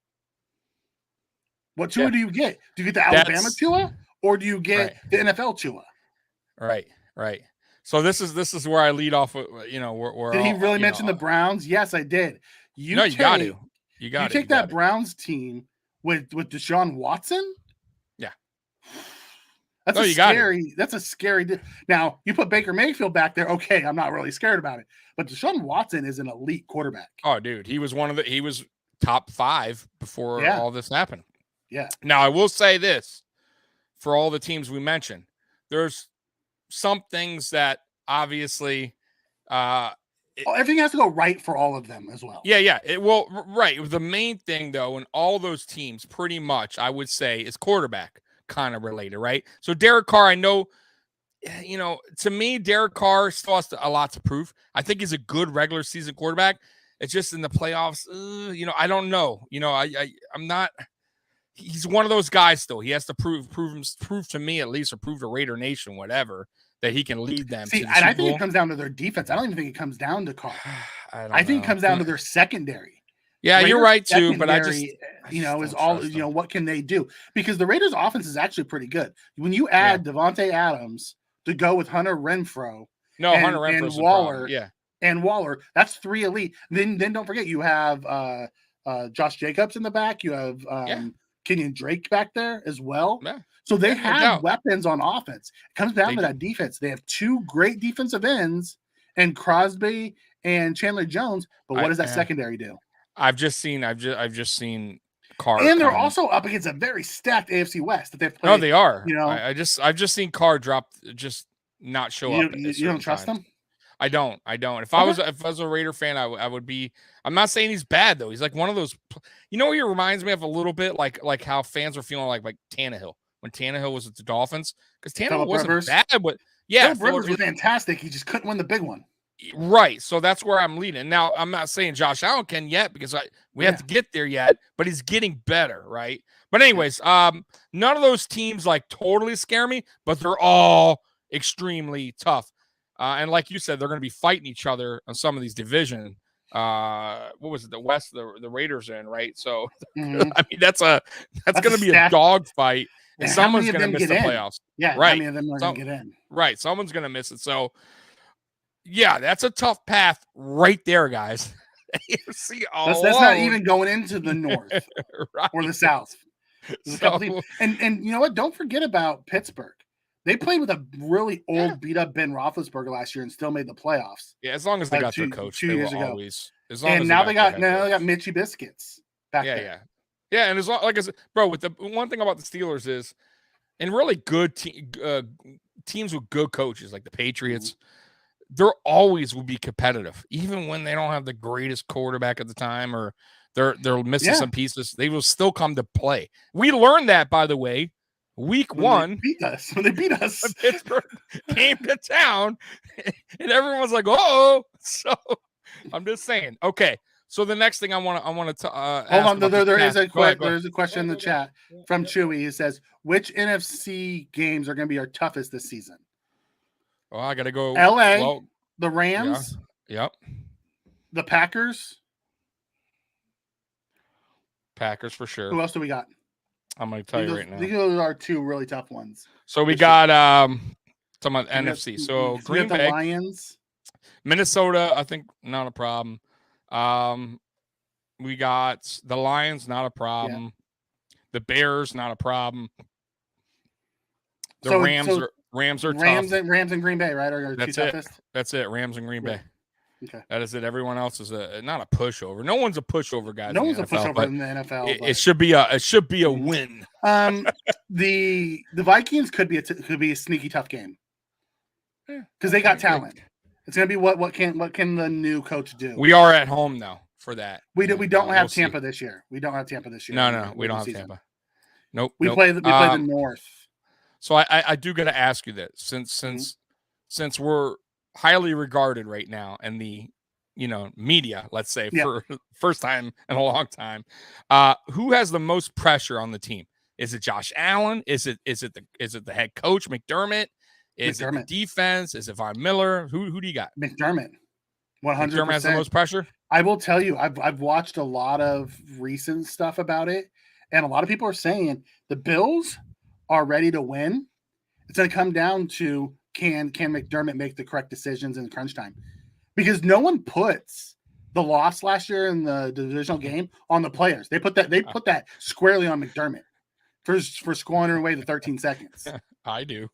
What Tua do you get? Do you get the Alabama Tua, or do you get the NFL Tua? Right. So this is where I lead off. Where did he really mention the Browns? Yes, I did. You got to. You take that Browns team with Deshaun Watson. Yeah. That's a scary. Now you put Baker Mayfield back there. Okay, I'm not really scared about it. But Deshaun Watson is an elite quarterback. Oh, dude, he was top 5 before all this happened. Yeah. Now I will say this, for all the teams we mentioned, there's some things that obviously everything has to go right for all of them as well. Yeah. Right. The main thing, though, in all those teams, pretty much, I would say, is quarterback kind of related, right? So Derek Carr, I know, to me, Derek Carr still has a lot to prove. I think he's a good regular season quarterback. It's just in the playoffs, I don't know. I'm not. He's one of those guys still. He has to prove to me at least, or prove to Raider Nation, whatever, that he can lead them. See, and I think it comes down to their defense. I don't even think it comes down to Carr. I think it comes down to their secondary. Yeah, Raiders, you're right too. But I just is all what can they do? Because the Raiders' offense is actually pretty good. When you add Devontae Adams to go with Hunter Renfrow, Hunter Renfrow and Waller, that's 3 elite. Then don't forget you have Josh Jacobs in the back. You have Kenyon Drake back there as well. Yeah. So they have weapons on offense. It comes down to that defense. They have 2 great defensive ends and Crosby and Chandler Jones. But what does that secondary do? I've just seen Carr, and they're also up against a very stacked AFC West that they've played. No, they are. I've just seen Carr drop, just not show up. You don't trust them? I don't. If I was a Raider fan, I would be. I'm not saying he's bad though. He's like one of those. He reminds me of a little bit like how fans were feeling like Tannehill when Tannehill was at the Dolphins, because Tannehill wasn't bad, but Philip Rivers was fantastic. He just couldn't win the big one. Right. So that's where I'm leading. Now, I'm not saying Josh Allen can yet, because we have to get there yet, but he's getting better, right? But anyways, none of those teams totally scare me, but they're all extremely tough. And like you said, they're going to be fighting each other on some of these division. What was it? The West, the Raiders are in, right? So that's going to be a dog fight, and someone's going to miss the playoffs. Yeah, right. How many of them are going to get in? Right. Someone's going to miss it. So, Yeah, that's a tough path right there, guys. AFC That's not even going into the north right. or the south. There's a couple teams. And you know what? Don't forget about Pittsburgh. They played with a really old, beat up Ben Roethlisberger last year and still made the playoffs. Yeah, as long as they got their coach, 2 years ago. Always. As long and as now they got coach. Mitchie Biscuits back there. Yeah. And as long, like I said, bro, with the one thing about the Steelers is, and really good teams with good coaches like the Patriots, they're always will be competitive, even when they don't have the greatest quarterback at the time or they're missing some pieces. They will still come to play. We learned that, by the way, week one. When they beat us. Pittsburgh came to town, and everyone's like, "Oh!" So I'm just saying. Okay, so the next thing I want to hold on. There's a question in the chat from Chewy. He says, "Which NFC games are going to be our toughest this season?" Well, I got to go. LA, the Rams, yep, the Packers. Packers for sure. Who else do we got? I'm going to tell you right now. These are two really tough ones. So we got some on NFC. So Green Bay, Lions, Minnesota. I think not a problem. We got the Lions, not a problem. Yeah. The Bears, not a problem. The Rams are tough. Rams and Green Bay, right? Are That's two toughest? That's it. Rams and Green Bay. Okay. That is it. Everyone else is not a pushover. No one's a pushover, guys. No one's a pushover in the NFL. It should be a win. The Vikings could be a sneaky tough game because they got talent. It's gonna be what can the new coach do? We are at home now for that. We don't have Tampa this year. We don't have Tampa this year. No, we don't have Tampa. Nope. We play the North. So I do got to ask you that since we're highly regarded right now in the media, let's say for first time in a long time, who has the most pressure on the team? Is it Josh Allen? Is it the head coach McDermott? Is it the defense? Is it Von Miller? Who do you got? McDermott. 100%. McDermott has the most pressure. I will tell you, I've watched a lot of recent stuff about it, and a lot of people are saying the Bills are ready to win. It's going to come down to can McDermott make the correct decisions in crunch time, because no one puts the loss last year in the divisional game on the players. They put that squarely on McDermott for squandering away the 13 seconds. I do.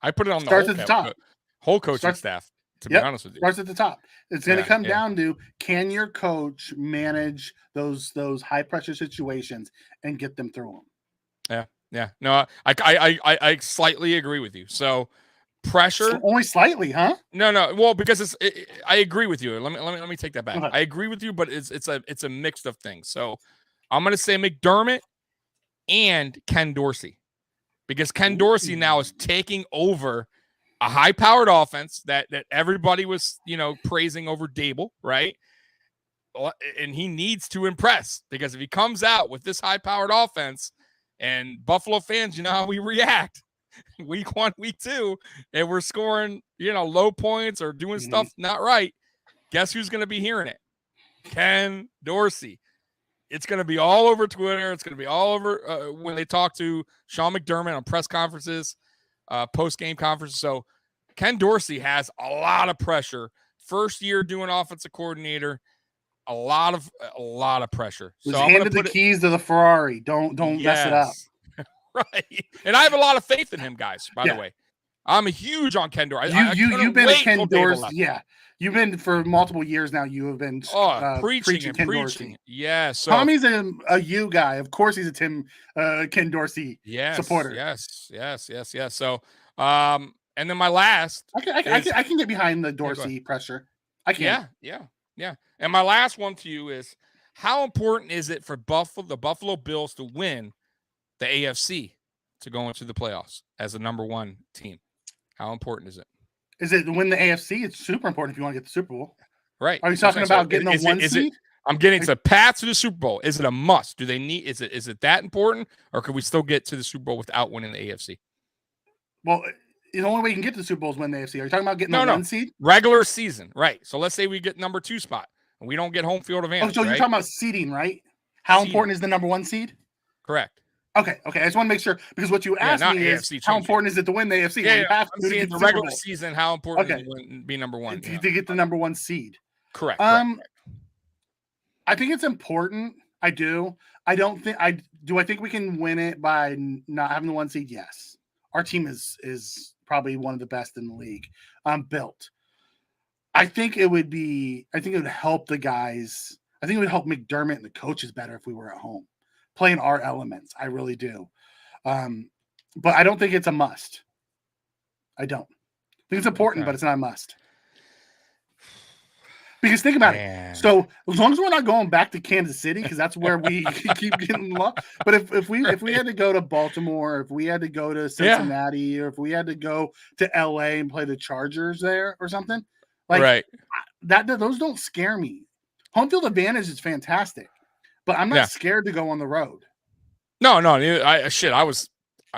I put it on the whole coaching staff. To be honest with you, starts at the top. It's going to come down to, can your coach manage those high pressure situations and get them through them? Yeah. No, I slightly agree with you. So pressure, so only slightly, huh? No. Well, because I agree with you. Let me take that back. I agree with you, but it's a mix of things. So I'm going to say McDermott and Ken Dorsey, because Ken Dorsey now is taking over a high-powered offense that everybody was, praising over Dable, right? And he needs to impress, because if he comes out with this high-powered offense, and Buffalo fans, you know how we react week 1, week 2, and we're scoring, low points or doing stuff not right. Guess who's going to be hearing it? Ken Dorsey. It's going to be all over Twitter. It's going to be all over when they talk to Sean McDermott on press conferences, post-game conferences. So Ken Dorsey has a lot of pressure. First year doing offensive coordinator. A lot of pressure. So I'm handed the keys to the Ferrari. Don't mess it up. Right. And I have a lot of faith in him, guys, by the way. I'm huge on Ken Dorsey. You've been a Ken Dorsey. Yeah. You've been for multiple years now. You have been preaching Ken Dorsey. Yeah. So Tommy's a you guy. Of course he's a Ken Dorsey supporter. Yes. So and then my last I can get behind the Dorsey pressure. I can. Yeah. And my last one to you is, how important is it for the Buffalo Bills to win the AFC to go into the playoffs as the number 1 team? How important is it? Is it to win the AFC? It's super important if you want to get the Super Bowl. Right. Are you talking about getting the 1 seed? I'm getting to the path to the Super Bowl. Is it a must? Do they need? Is it that important, or could we still get to the Super Bowl without winning the AFC? Well, the only way you can get to the Super Bowl is win the AFC. Are you talking about getting the 1 seed? Regular season, right? So let's say we get number 2 spot and we don't get home field advantage. So you're talking about seeding, right? How important is the number 1 seed? Correct. Okay. I just want to make sure because what you asked me is how important is it to win the AFC? Yeah, you have to get the regular season. How important is it to be number one? To get the number one seed. Correct. I think it's important. I do. I don't think I think we can win it by not having the one seed? Yes. Our team is probably one of the best in the league. Built. I think it would help the guys. I think it would help McDermott and the coaches better if we were at home playing our elements. I really do. But I don't think it's a must. I don't. I think it's important, but it's not a must. Because think about it. So as long as we're not going back to Kansas City, because that's where we keep getting lost. But if we had to go to Baltimore, if we had to go to Cincinnati, or if we had to go to LA and play the Chargers there or something, like those don't scare me. Home field advantage is fantastic, but I'm not scared to go on the road. No, I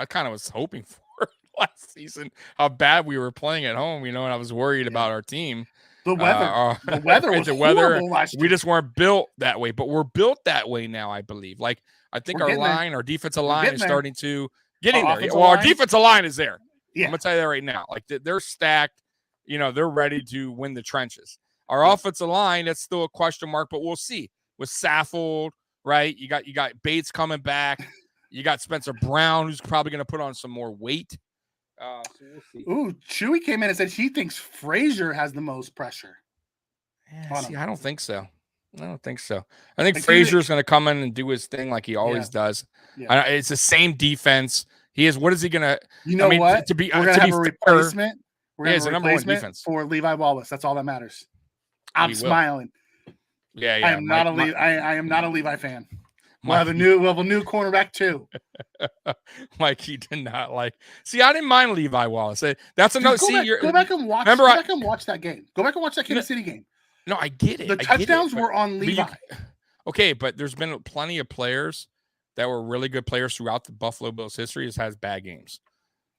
kind of was hoping for last season how bad we were playing at home, and I was worried about our team. The weather was horrible last year. We just weren't built that way, but we're built that way now, I believe. Like, I think our defensive line is starting to get in there. Well, our defensive line is there. Yeah. I'm going to tell you that right now. Like, they're stacked. They're ready to win the trenches. Our offensive line, that's still a question mark, but we'll see. With Saffold, right? You got Bates coming back. You got Spencer Brown, who's probably going to put on some more weight. So we'll see. Ooh, Chewy came in and said he thinks Frazier has the most pressure. I don't think so. I think Frazier's going to come in and do his thing like he always does. Yeah. It's the same defense. He is. What is he going to? What? To be we're going to have a replacement. We're going to have a replacement for Levi Wallace. That's all that matters. I'm smiling. Yeah. I am not a Levi fan. We'll have a new cornerback too. Mikey did not like. See, I didn't mind Levi Wallace. That's another. Go back and watch. Go back and watch that game. Go back and watch that Kansas City game. No, I get it. The touchdowns were on Levi. Okay, but there's been plenty of players that were really good players throughout the Buffalo Bills history has bad games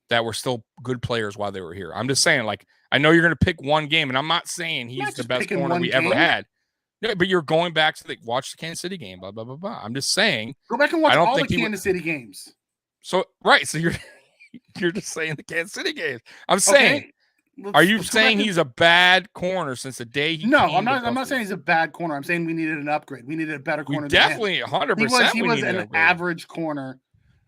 that were still good players while they were here. I'm just saying, like, I know you're going to pick one game, and I'm not saying he's the best corner we ever had. Yeah, but you're going back to watch the Kansas City game, blah, blah, blah, blah. I'm just saying. Go back and watch all the Kansas City games. So you're just saying the Kansas City games. I'm saying, are you saying he's a bad corner since the day he? No, I'm not saying he's a bad corner. I'm saying we needed an upgrade. We needed a better corner. Definitely 100%. He was an average corner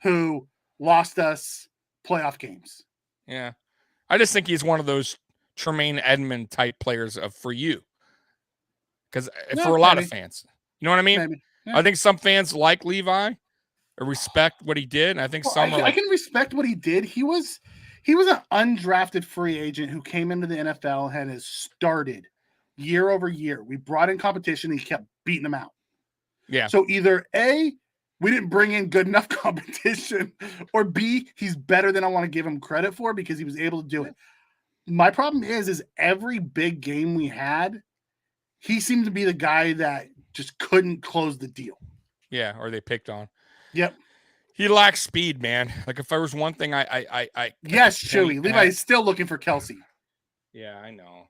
who lost us playoff games. Yeah, I just think he's one of those Tremaine Edmond type players for you. Because for a lot of fans, you know what I mean? Yeah. I think some fans like Levi or respect what he did. And I think I can respect what he did. He was an undrafted free agent who came into the NFL and has started year over year. We brought in competition. And he kept beating them out. Yeah. So either A, we didn't bring in good enough competition, or B, he's better than I want to give him credit for because he was able to do it. My problem is every big game we had, he seemed to be the guy that just couldn't close the deal. Yeah, or they picked on. Yep. He lacks speed, man. Like if there was one thing yes, Chewy. Levi is still looking for Kelsey. Yeah, I know.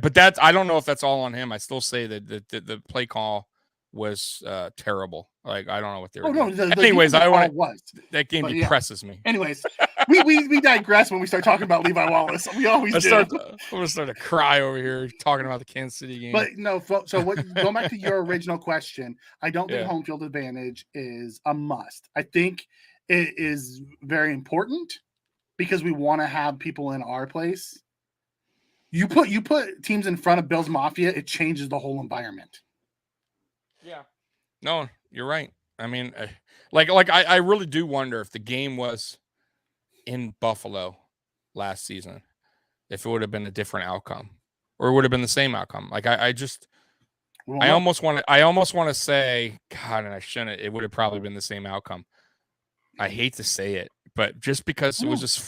But I don't know if that's all on him. I still say that the play call was terrible. Like I don't know what they were doing. Anyways, that game depresses me. Anyways, we digress when we start talking about Levi Wallace. We always do. I'm gonna start to cry over here talking about the Kansas City game. But no, so going back to your original question, I don't think home field advantage is a must. I think it is very important because we want to have people in our place. You put teams in front of Bills Mafia, it changes the whole environment. Yeah. No, you're right. I mean, I really do wonder if the game was in Buffalo last season, if it would have been a different outcome, or it would have been the same outcome. Like I almost want to say, God, and I shouldn't. It would have probably been the same outcome. I hate to say it, but just because it was just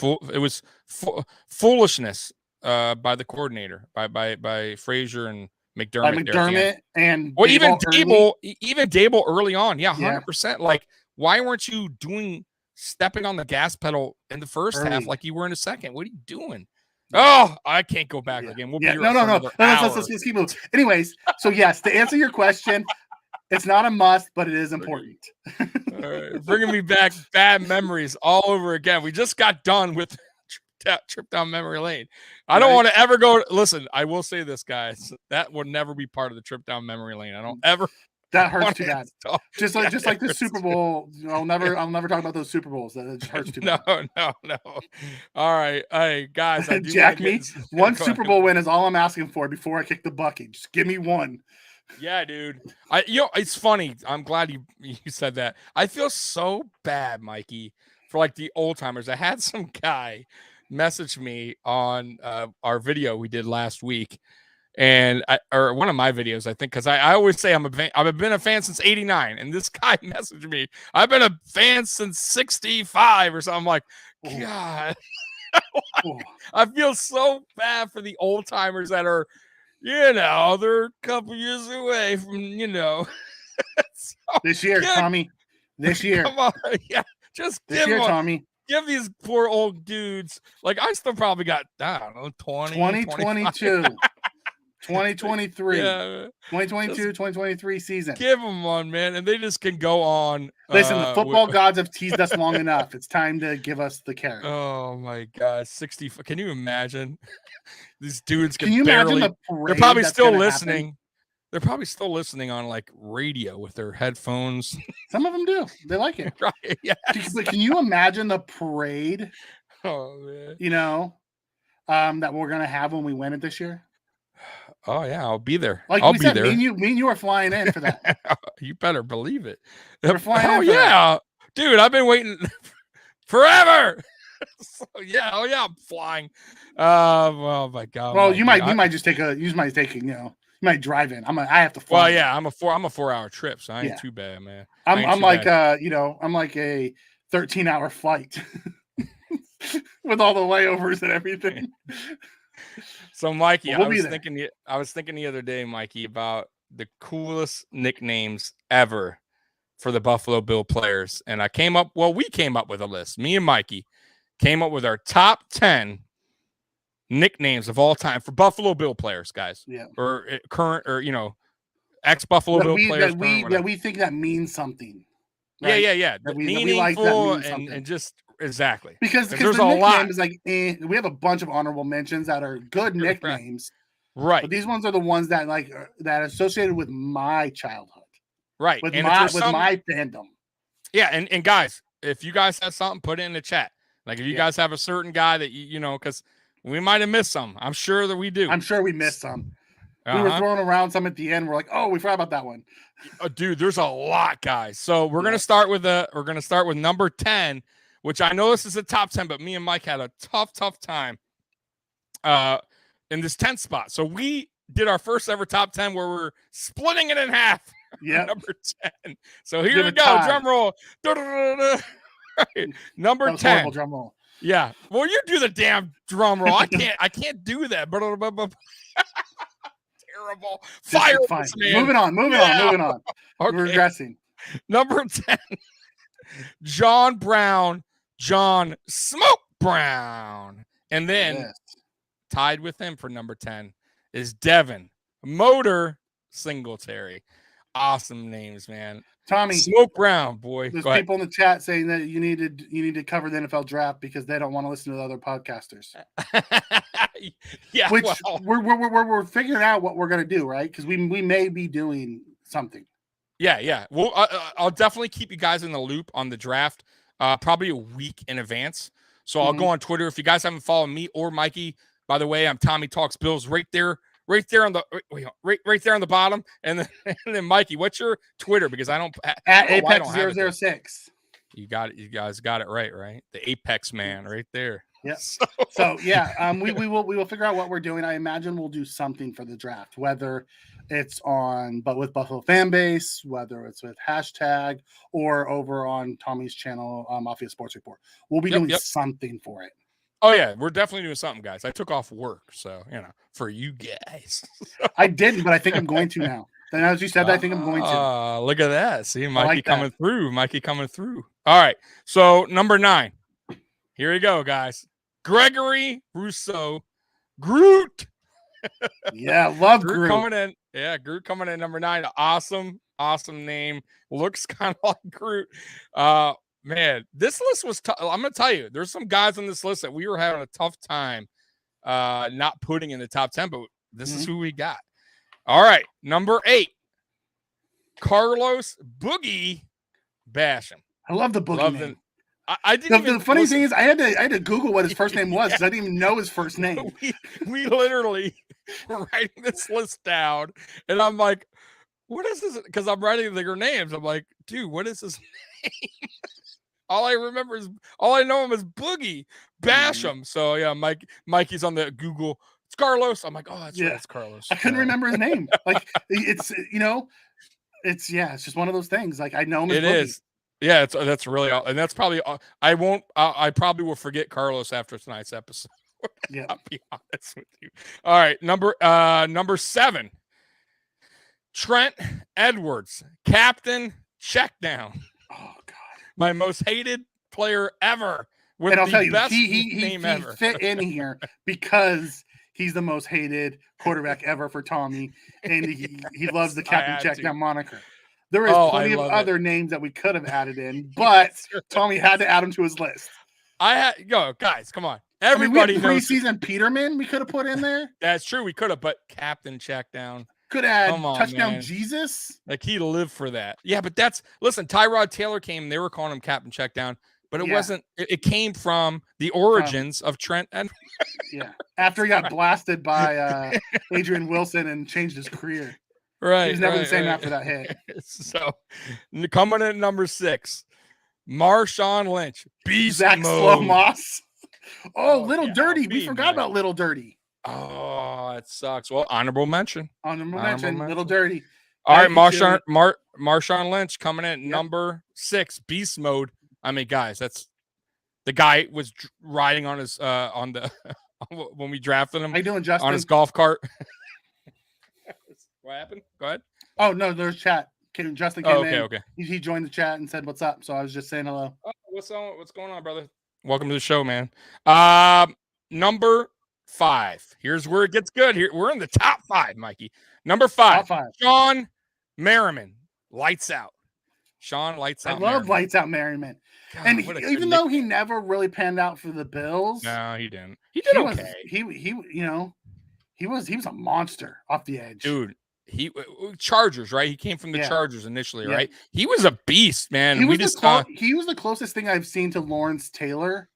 foolishness by the coordinator, by Frazier and McDermott and even Dable early on. Yeah, 100%. Like, why weren't you stepping on the gas pedal in the first half like you were in the second? What are you doing? Oh, I can't go back again. We'll be here no. Let's keep moving. Anyways, so yes, to answer your question, it's not a must, but it is important. Bringing me back bad memories all over again. We just got done with trip down memory lane. I don't want to ever go. Listen, I will say this, guys. That would never be part of the trip down memory lane. I don't ever. That hurts too bad. Just like the Super Bowl. I'll never talk about those Super Bowls. That just hurts too bad. No. All right, hey guys, I do Jack me. One Super Bowl win is all I'm asking for before I kick the bucket. Just give me one. Yeah, dude. It's funny. I'm glad you said that. I feel so bad, Mikey, for like the old timers. I had some guy message me on our video we did last week. And or one of my videos, I think, because I always say I've been a fan since '89, and this guy messaged me, I've been a fan since '65 or something. I'm like, God, I feel so bad for the old timers that are, they're a couple years away from, So, this year, Tommy. This year, come on, just this year, Tommy. Give these poor old dudes, like I still probably got, I don't know, 2022. 2023, yeah, 2022, 2023 season. Give them one, man, and they just can go on. Listen, the football gods have teased us long enough. It's time to give us the carrot. Oh my God, 60. Can you imagine? These dudes can you imagine the parade? They're probably still listening. Happen? They're probably still listening on like radio with their headphones. Some of them do. They like it. Right? Yeah. But can you imagine the parade? Oh man. That we're gonna have when we win it this year. Oh yeah, I'll be there. Like I'll we be said, there. Me and you are flying in for that. You better believe it. We're flying in. Oh yeah, dude, I've been waiting forever. So yeah, I'm flying. Oh my God. Well, you might drive in. I have to fly. Well, yeah, I'm a 4-hour trip, so I ain't too bad, man. I'm like a 13-hour flight with all the layovers and everything. So, Mikey, I was thinking the other day, Mikey, about the coolest nicknames ever for the Buffalo Bill players. And we came up with a list. Me and Mikey came up with our top 10 nicknames of all time for Buffalo Bill players, guys. Yeah. Or current, or, ex-Buffalo Bill players. That we think that means something. Right? Yeah. That meaningful we like that means something. and just exactly. Because there's a lot. Is like, we have a bunch of honorable mentions that are good nicknames. Right. But these ones are the ones that that are associated with my childhood. Right. With my fandom. Yeah, and guys, if you guys have something, put it in the chat. Like if you guys have a certain guy that because we might have missed some. I'm sure that we do. I'm sure we missed some. We were throwing around some at the end. We're like, oh, we forgot about that one. Dude, there's a lot, guys. So we're gonna start with number 10, which I know this is a top 10, but me and Mike had a tough time in this 10th spot. So we did our first ever top 10 where we're splitting it in half. Yeah, number 10. So here we go. Drum roll. Right. Number 10. Drum roll. Yeah. Well, you do the damn drum roll. I can't do that. Terrible. Fire. Moving on. Okay. We're regressing. Number 10. John Smoke Brown. And then tied with him for number 10 is Devin Motor Singletary. Awesome names, man. Tommy Smoke Brown, boy. There's people in the chat saying that you need to cover the NFL draft because they don't want to listen to the other podcasters. Yeah, which we're figuring out what we're gonna do, right? Because we may be doing something. Yeah. Well, I'll definitely keep you guys in the loop on the draft, probably a week in advance. So I'll go on Twitter. If you guys haven't followed me or Mikey, by the way, I'm Tommy Talks Bills right there on the right there on the bottom. And then Mikey, what's your Twitter? Because I don't at Apex 006. You got it. You guys got it right? The Apex man right there. Yeah. So we will figure out what we're doing. I imagine we'll do something for the draft, whether it's with Buffalo Fan Base, whether it's with hashtag or over on Tommy's channel, Mafia Sports Report. We'll be doing something for it. Oh yeah, we're definitely doing something, guys. I took off work, so for you guys. I didn't, but I think I'm going to now. Then as you said, I think I'm going to. Look at that. See, Mikey coming through. All right. So number 9. Here we go, guys. Gregory Rousseau. Groot. Yeah, love Groot. Coming in. Yeah, Groot coming in number 9. Awesome name. Looks kind of like Groot. Man, this list was tough. I'm gonna tell you, there's some guys on this list that we were having a tough time not putting in the top 10, but this is who we got. All right, number 8, Carlos Boogie Basham. I love the Boogie name. I didn't. The funny thing is, I had to Google what his first name was because I didn't even know his first name. We literally were writing this list down, and I'm like, "What is this?" Because I'm writing their names. I'm like, "Dude, what is his name?" All I know him as Boogie Basham. So yeah, Mikey's on the Google. It's Carlos. I'm like, "Oh, that's right, it's Carlos." I couldn't remember his name. Like it's it's just one of those things. Like I know him as Boogie. Is. Yeah, that's really, and that's probably I probably will forget Carlos after tonight's episode. Yeah, I'll be honest with you. All right, number 7, Trent Edwards, Captain Checkdown. Oh God, my most hated player ever. With and I'll tell you, best he name ever. fit in here because he's the most hated quarterback ever for Tommy, and he loves the Captain Checkdown moniker. There is plenty of other names that we could have added in, but Tommy had to add them to his list. Guys, come on. Everybody knows preseason Peterman we could have put in there. That's true. We could have, but Captain Checkdown. Could add touchdown man. Jesus. Like he lived for that. Yeah, but listen, Tyrod Taylor came, they were calling him Captain Checkdown, but it wasn't, it came from the origins of Trent Edwards. Yeah. After he got blasted by Adrian Wilson and changed his career. Right. He was never the same after that hit. So coming in at number 6, Marshawn Lynch. Beast Zach mode. Moss. Little Dirty. We forgot about Little Dirty. Oh, it sucks. Well, honorable mention. Little Dirty. All right, Marshawn Lynch coming in at number 6, beast mode. I mean, guys, that's the guy was riding on his when we drafted him. How you doing, Justin? On his golf cart. What happened? Go ahead. Oh no, there's chat. Justin came in. Okay. He joined the chat and said, "What's up?" So I was just saying hello. Oh, what's going on, brother? Welcome to the show, man. Number 5. Here's where it gets good. Here we're in the top 5, Mikey. Number 5. Sean Merriman. Lights out. Sean Lights Out. I love Lights Out Merriman. God, and even though he never really panned out for the Bills, no, he didn't. He did okay. He was a monster off the edge, dude. He Chargers, right? He came from the Chargers initially, right? He was a beast, man. He was the closest thing I've seen to Lawrence Taylor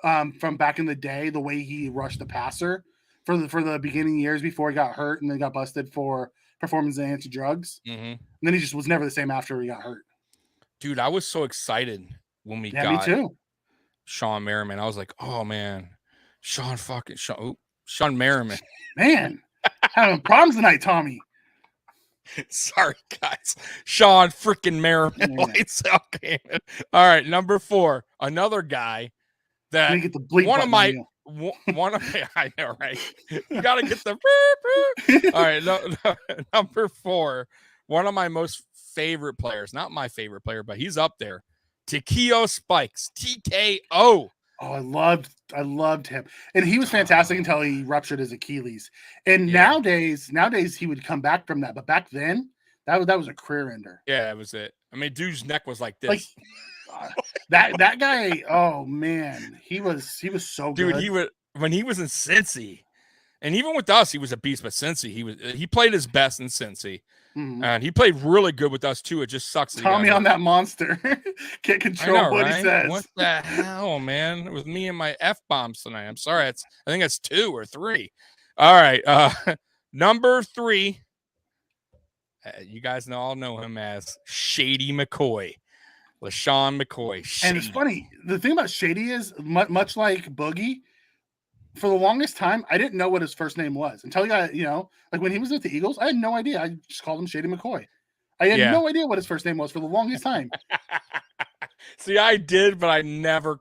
from back in the day. The way he rushed the passer for the beginning years before he got hurt and then got busted for performance-enhancing drugs. And then he just was never the same after he got hurt. Dude, I was so excited when we got me too. Sean Merriman. I was like, oh man, Sean Merriman. Man, having problems tonight, Tommy. Sorry, guys. Sean freaking Merriman. Lights out. All right, number 4. Another guy that get the bleep one of my I know, right? You gotta get the all right. Number 4. One of my most favorite players, not my favorite player, but he's up there. Takeo Spikes, TKO. Oh, I loved him, and he was fantastic until he ruptured his Achilles. And nowadays he would come back from that, but back then that was a career ender. Yeah, that was it. I mean, dude's neck was like this. That guy. Oh man, he was so good. Dude, when he was in Cincy, and even with us, he was a beast. But Cincy, he played his best in Cincy. And he played really good with us too. It just sucks. Tommy on that monster can't control what he says. What the hell, man? With me and my F-bombs tonight. I'm sorry. I think that's 2 or 3. All right. Number 3. You guys all know him as Shady McCoy. LaShawn McCoy. Shady. And it's funny. The thing about Shady is much like Boogie. For the longest time, I didn't know what his first name was until he got, like when he was with the Eagles, I had no idea. I just called him Shady McCoy. I had no idea what his first name was for the longest time. See, I did, but I never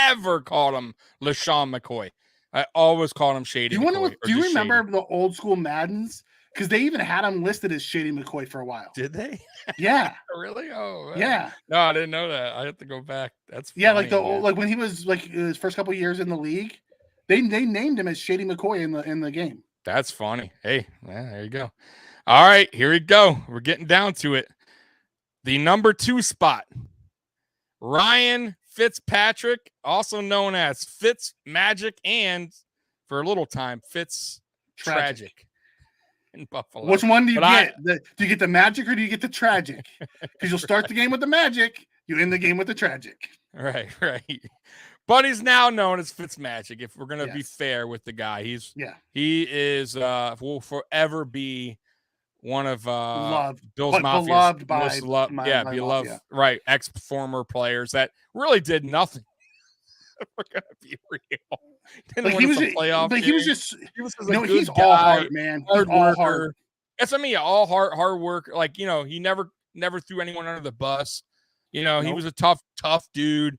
ever called him LaShawn McCoy. I always called him Shady McCoy. Do you remember the old school Maddens? Because they even had him listed as Shady McCoy for a while. Did they? Yeah. Really? Oh, man. Yeah. No, I didn't know that. I have to go back. That's funny, like when he was like his first couple of years in the league. They named him as Shady McCoy in the game. That's funny. Hey, there you go. All right, here we go. We're getting down to it. The number 2 spot, Ryan Fitzpatrick, also known as Fitz Magic, and for a little time, Fitz Tragic in Buffalo. Which one do you get? Do you get the magic or do you get the tragic? Because you'll start the game with the magic, you end the game with the tragic. Right. But he's now known as Fitzmagic. If we're gonna be fair with the guy, he is will forever be one of Bill's Mafia's most loved, right, ex-former players that really did nothing. We're gonna be real. He was just he's all heart, man. He's all heart. That's all hard work. Like, he never threw anyone under the bus. He was a tough dude,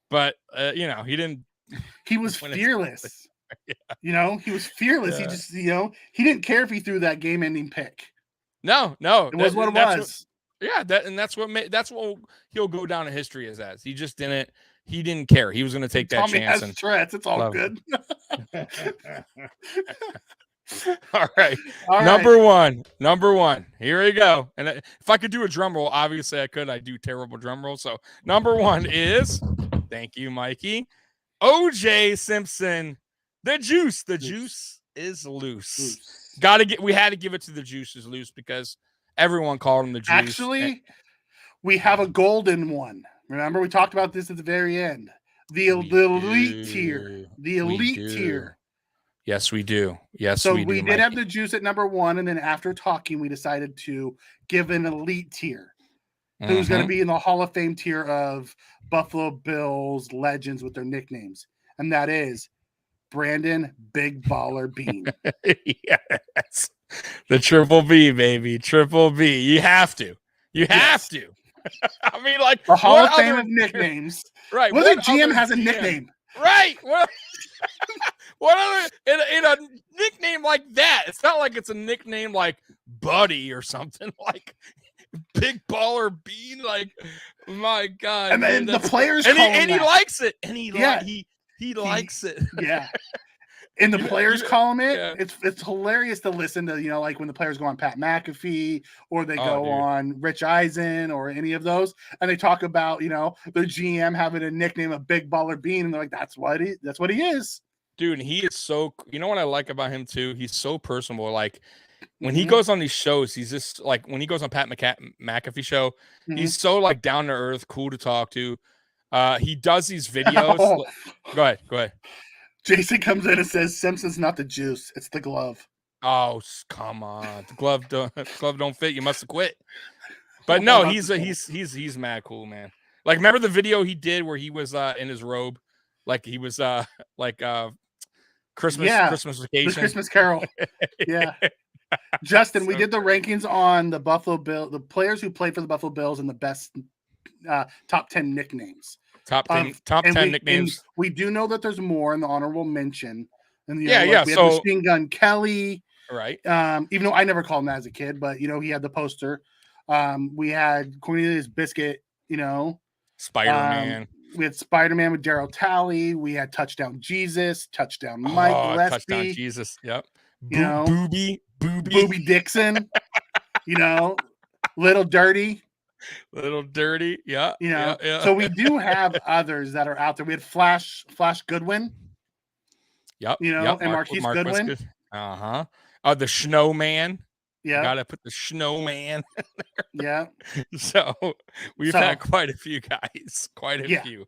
but he didn't. He was fearless. He was fearless. He just, he didn't care if he threw that game-ending pick. No, it was what it was. That's what he'll go down in history as. He just didn't. He didn't care. He was going to take that chance. And threats. It's all good. All right. Number one. Here we go. And if I could do a drum roll, obviously I could. I do terrible drum roll. So number 1 is, thank you, Mikey, OJ Simpson. The juice. The juice is loose. We had to give it to the juice is loose because everyone called him the juice. Actually, we have a golden one. Remember, we talked about this at the very end. The elite tier. The elite tier. Yes, we do. So we did have the juice at number 1, and then after talking, we decided to give an elite tier. Who's going to be in the Hall of Fame tier of Buffalo Bills legends with their nicknames. And that is Brandon Big Baller Bean. Yes. The Triple B, baby. Triple B. You have to. You have to. I mean, like, the Hall of Fame of nicknames. Right. What other GM has a nickname? Right. What other in a nickname like that? It's not like it's a nickname like Buddy or something like Big Baller Bean. Like, my God. And then the players he likes it. And he likes it. Yeah. And the players call him it. Yeah. It's hilarious to listen to, like when the players go on Pat McAfee or they go on Rich Eisen or any of those, and they talk about, the GM having a nickname of Big Baller Bean, and they're like, that's what he is. Dude, and he is so, what I like about him too? He's so personable. Like when he goes on these shows, he's just like, when he goes on Pat McAfee show, he's so like down to earth, cool to talk to. He does these videos. Go ahead. Jason comes in and says, Simpson's not the juice, it's the glove. Oh, come on. The glove don't fit. You must have quit. But no, he's mad cool, man. Like, remember the video he did where he was in his robe? Like he was Christmas vacation. The Christmas Carol. Yeah. Justin, we did the rankings on the Buffalo Bills, the players who played for the Buffalo Bills and the best top 10 nicknames. Top 10 nicknames. We do know that there's more in the honorable mention. And we had Machine Gun Kelly. Right. Even though I never called him that as a kid, but he had the poster. We had Cornelius Biscuit, Spider-Man. We had Spider-Man with Daryl Talley. We had Touchdown Jesus, Touchdown Mike Gillespie. Touchdown Jesus. Yep. Booby Dixon. Little Dirty. Yeah. Yeah. So we do have others that are out there. We had Flash Goodwin. Yep. And Marquise Goodwin. The Snowman. Yeah. Gotta put the Snowman in there. Yeah. So we've had quite a few guys. Quite a few.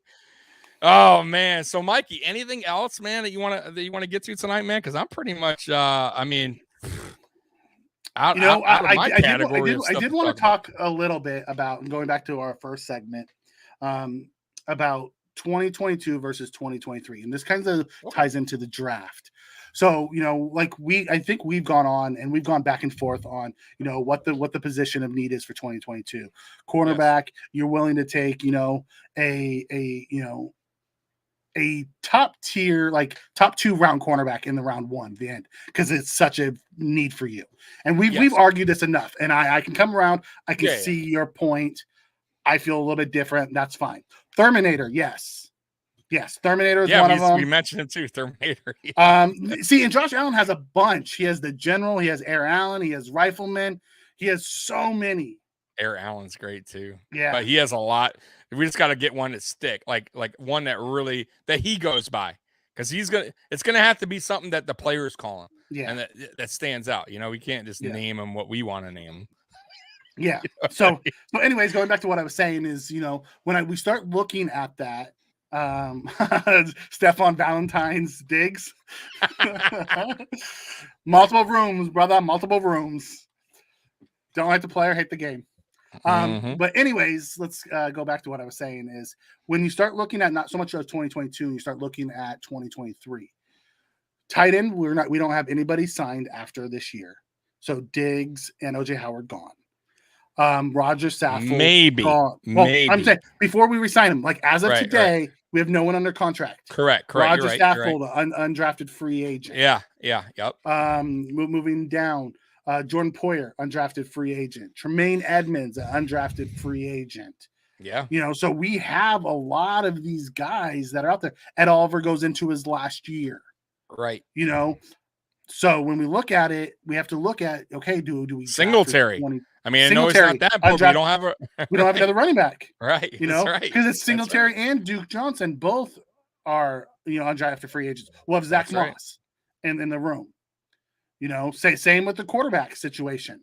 Oh man. So Mikey, anything else, man, that you want to get to tonight, man? Because I'm pretty much I did want to talk a little bit about, going back to our first segment, about 2022 versus 2023. And this kind of ties into the draft. So, I think we've gone on and we've gone back and forth on, what the position of need is for 2022. Cornerback, you're willing to take, a top tier, like top 2 round cornerback in the round 1, the end, because it's such a need for you. And we've argued this enough, and I can come around. I can see your point. I feel a little bit different. That's fine. Terminator, yes. Yes, Terminator is Yeah, one of them. we mentioned him too, Terminator. Yeah. See, and Josh Allen has a bunch. He has the General, he has Air Allen, he has Rifleman, he has so many. Air Allen's great too. Yeah, But he has a lot. We just got to get one that stick, like one that really that he goes by, because it's gonna have to be something that the players call him, yeah, and that stands out. We can't just Yeah. name him what we want to name him. yeah. So anyways, going back to what I was saying is, when we start looking at that, Stephon Valentine's digs, multiple rooms, brother, multiple rooms. Don't like the player, hate the game. But anyways, let's go back to what I was saying is when you start looking at not so much as 2022, you start looking at 2023. Tight end, we don't have anybody signed after this year. So Diggs and OJ Howard gone. Roger Saffold maybe gone. Well, I'm saying before we resign him, like as of today, we have no one under contract. Correct. Roger You're Saffold, right. undrafted free agent. Yep. Moving down. Jordan Poyer, undrafted free agent. Tremaine Edmonds, an undrafted free agent. Yeah. So we have a lot of these guys that are out there. Ed Oliver goes into his last year. Right. So when we look at it, we have to look at, okay, do we Singletary? I mean, I know it's not that, but we don't have another running back. Right. Because it's Singletary and Duke Johnson. Both are, undrafted free agents. We'll have Zach Moss in the room. Same with the quarterback situation.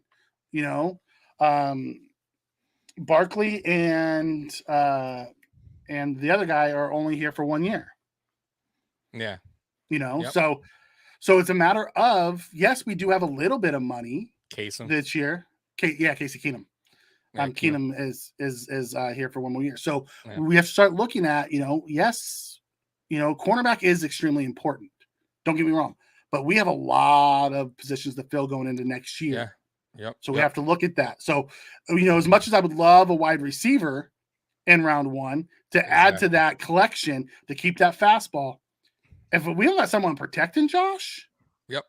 Barkley and the other guy are only here for 1 year. Yeah. So it's a matter of, yes, we do have a little bit of money this year. Casey Keenum. Keenum is here for 1 more year. So we have to start looking at, cornerback is extremely important. Don't get me wrong. But we have a lot of positions to fill going into next year. Yeah. So we have to look at that. So, as much as I would love a wide receiver in round one to add to that collection to keep that fastball, if we don't have someone protecting Josh, Yep.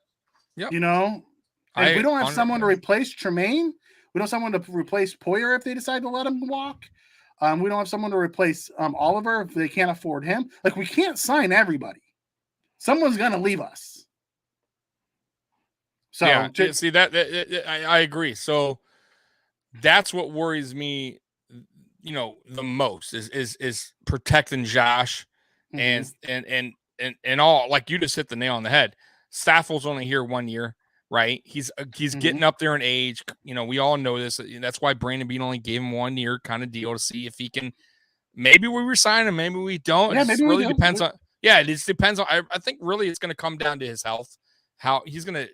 if we don't have someone to replace Tremaine, we don't have someone to replace Poyer if they decide to let him walk. We don't have someone to replace Oliver if they can't afford him. Like, we can't sign everybody. Someone's going to leave us. So see that I agree. So that's what worries me, the most is protecting Josh and all. Like you just hit the nail on the head. Saffold's only here 1 year, right? He's getting up there in age. We all know this. That's why Brandon Beane only gave him 1 year kind of deal to see if he can. Maybe we resign him, maybe we don't. Yeah, it really depends on. Yeah, it just depends on. I think really it's going to come down to his health. How he's going to,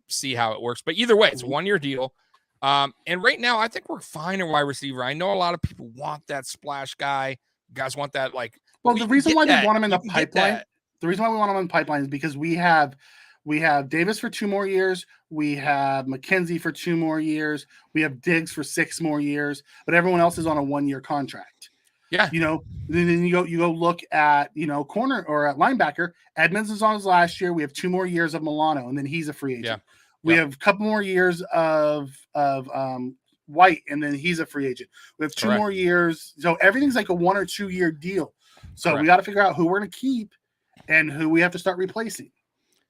see how it works. But either way, it's a 1 year deal. And right now, I think we're fine in wide receiver. I know a lot of people want that splash guy. You guys want that, like. Well, the reason why we want him in the pipeline, is because we have Davis for 2 more years. We have McKenzie for 2 more years. We have Diggs for 6 more years. But everyone else is on a 1 year contract. Yeah. Then you go look at, corner or at linebacker. Edmonds is on his last year. We have 2 more years of Milano, and then he's a free agent. Yeah. We have a couple more years of White, and then he's a free agent. We have 2 more years. So everything's like a 1 or 2 year deal. So we got to figure out who we're going to keep and who we have to start replacing.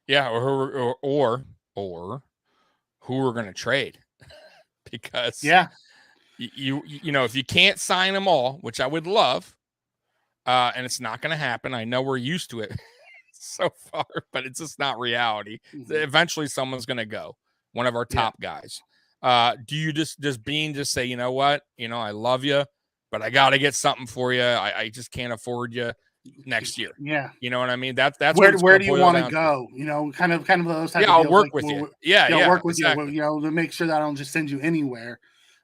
Yeah. Or who we're going to trade because if you can't sign them all, which I would love, and it's not going to happen. I know we're used to it so far, but it's just not reality. Eventually someone's going to go, one of our top guys. Do you does Bean just say, you know what, I love you, but I got to get something for you. I just can't afford you next year. Yeah. You know what I mean? That's where do you want to go? Kind of those type of I'll deals, work with you. I'll work with you, to make sure that I don't just send you anywhere.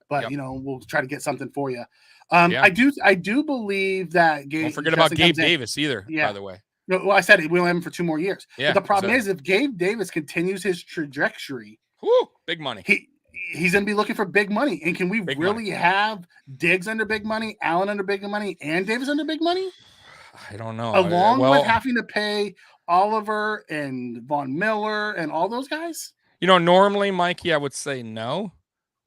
But we'll try to get something for you. I do believe that Don't forget about Gabe Davis either. By the way, well, I said we only have him for 2 more years. Yeah, but the problem is, if Gabe Davis continues his trajectory, big money. He's going to be looking for big money. And can we really have Diggs under big money, Allen under big money, and Davis under big money? I don't know. Along with having to pay Oliver and Von Miller and all those guys. Normally, Mikey, I would say no.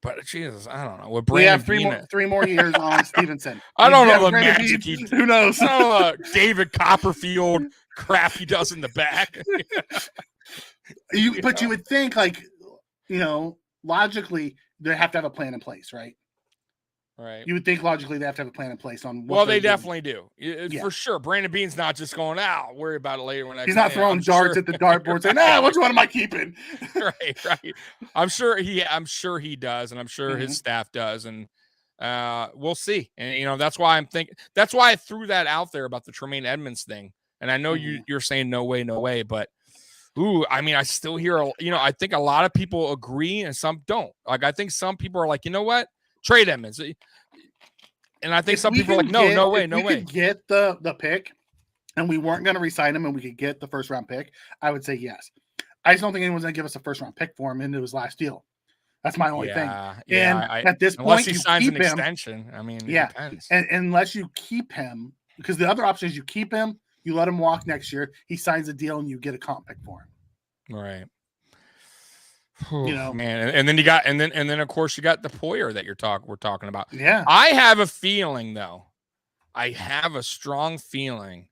But Jesus, I don't know. With We have Brandon three more years on Stevenson. I don't know Yeah, the Brandon magic Beane, he. who knows? I don't know David Copperfield crap he does in the back. But you would think, like, logically, they have to have a plan in place, right? Right. You would think logically they have to have a plan in place on what. Well, they definitely do. Yeah. For sure. Brandon Beane's not just going, worry about it later when I He's not throwing darts at the dartboard saying, which one am I keeping? Right. I'm sure he does, and I'm sure his staff does, and we'll see. And that's why I threw that out there about the Tremaine Edmonds thing. And I know you're saying no way, but I still hear I think a lot of people agree and some don't. Like, I think some people are like, you know what? Trade Edmonds. And I think some people are like, no way. Could get the pick, and we weren't going to re-sign him, and we could get the first round pick, I would say yes. I just don't think anyone's going to give us a first round pick for him into his last deal. That's my only thing. Yeah, and at this unless point, he signs an extension. It depends. And unless you keep him, because the other option is you keep him, you let him walk next year, he signs a deal, and you get a comp pick for him. Right. Man, and then you got, and then of course you got the Poyer that we're talking about. Yeah, I have a feeling though. I have a strong feeling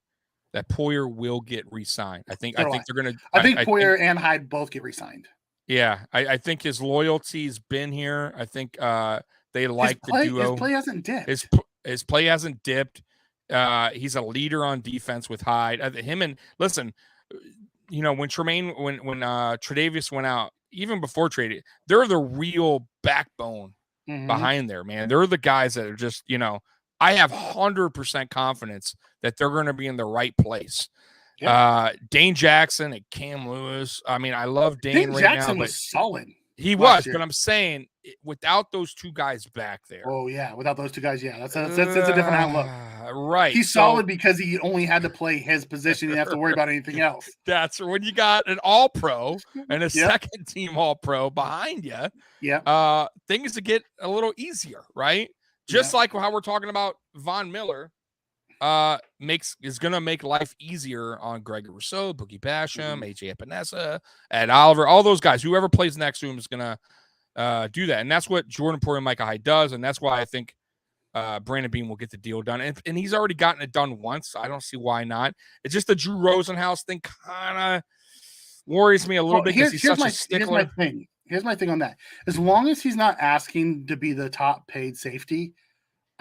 that Poyer will get re-signed. I think they're gonna. I think Poyer and Hyde both get re-signed. Yeah, I think his loyalty's been here. I think they like the duo. His play hasn't dipped. His play hasn't dipped. He's a leader on defense with Hyde. Listen, when Tre'Davious went out. Even before trading, they're the real backbone behind there, man. They're the guys that are just, I have 100% confidence that they're going to be in the right place. Yeah. Dane Jackson and Cam Lewis. I love Dane right Jackson now. Was solid. He was, but I'm saying without those two guys back there. Oh yeah, without those two guys, yeah, that's a different outlook. Right, he's solid because he only had to play his position. He didn't have to worry about anything else. That's when you got an All-Pro and a second team All-Pro behind you. Yeah, things to get a little easier, right? Just like how we're talking about Von Miller. Is going to make life easier on Greg Rousseau, Boogie Basham, AJ Epinesa, Ed Oliver, all those guys. Whoever plays next to him is going to do that. And that's what Jordan Poyer and Micah Hyde does. And that's why I think Brandon Beane will get the deal done. And he's already gotten it done once. I don't see why not. It's just the Drew Rosenhaus thing kind of worries me a little bit because he's such a stickler. Here's my thing on that. As long as he's not asking to be the top paid safety,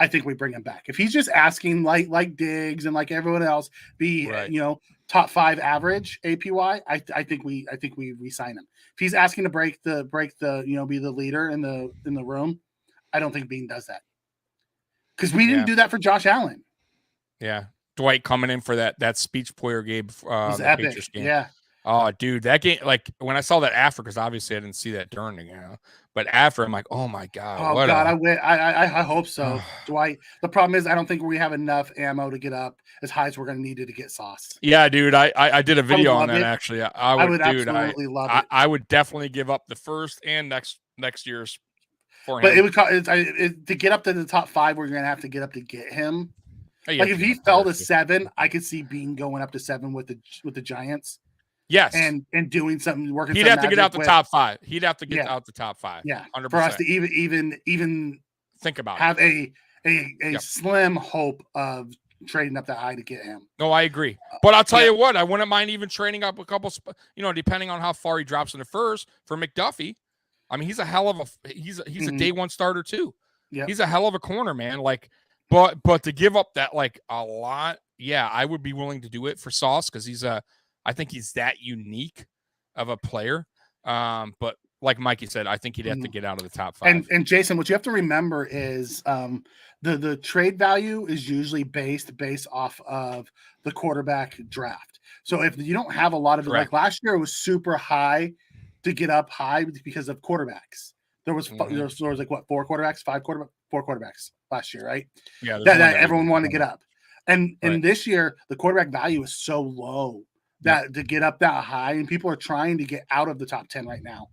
I think we bring him back. If he's just asking like Diggs and like everyone else be top 5 average APY, I think we re-sign him. If he's asking to break the be the leader in the room, I don't think Beane does that. Because we didn't do that for Josh Allen. Yeah. Dwight coming in for that speech Poyer gave the epic. Patriots game. Yeah. Oh, dude, that game, like when I saw that after, because obviously I didn't see that during, but after I'm like, oh my God. Oh God, I hope so. Dwight. The problem is I don't think we have enough ammo to get up as high as we're going to need to get Sauce. Yeah, dude, I did a video on that actually. I would absolutely love it. I would definitely give up the first and next year's for him. But it would to get up to the top 5 where you're going to have to get up to get him. Like if he fell to 7, I could see Beane going up to 7 with the Giants. Yes, and doing something, working. He'd have to get out the top 5. He'd have to get out the top 5. Yeah, 100%. For us to even think about have a slim hope of trading up that high to get him. No, I agree. But I'll tell you what, I wouldn't mind even trading up a couple. Depending on how far he drops in the first for McDuffie. He's a hell of he's a day one starter too. Yeah, he's a hell of a corner, man. But to give up that a lot, yeah, I would be willing to do it for Sauce because I think he's that unique of a player. But like Mikey said, I think he'd have to get out of the top 5. And Jason, what you have to remember is the trade value is usually based off of the quarterback draft. So if you don't have a lot of it, like last year, it was super high to get up high because of quarterbacks. There was 4 quarterbacks, 4 quarterbacks last year, right? Yeah, that everyone wanted to get up. And this year, the quarterback value is so low that to get up that high, and people are trying to get out of the top 10 right now.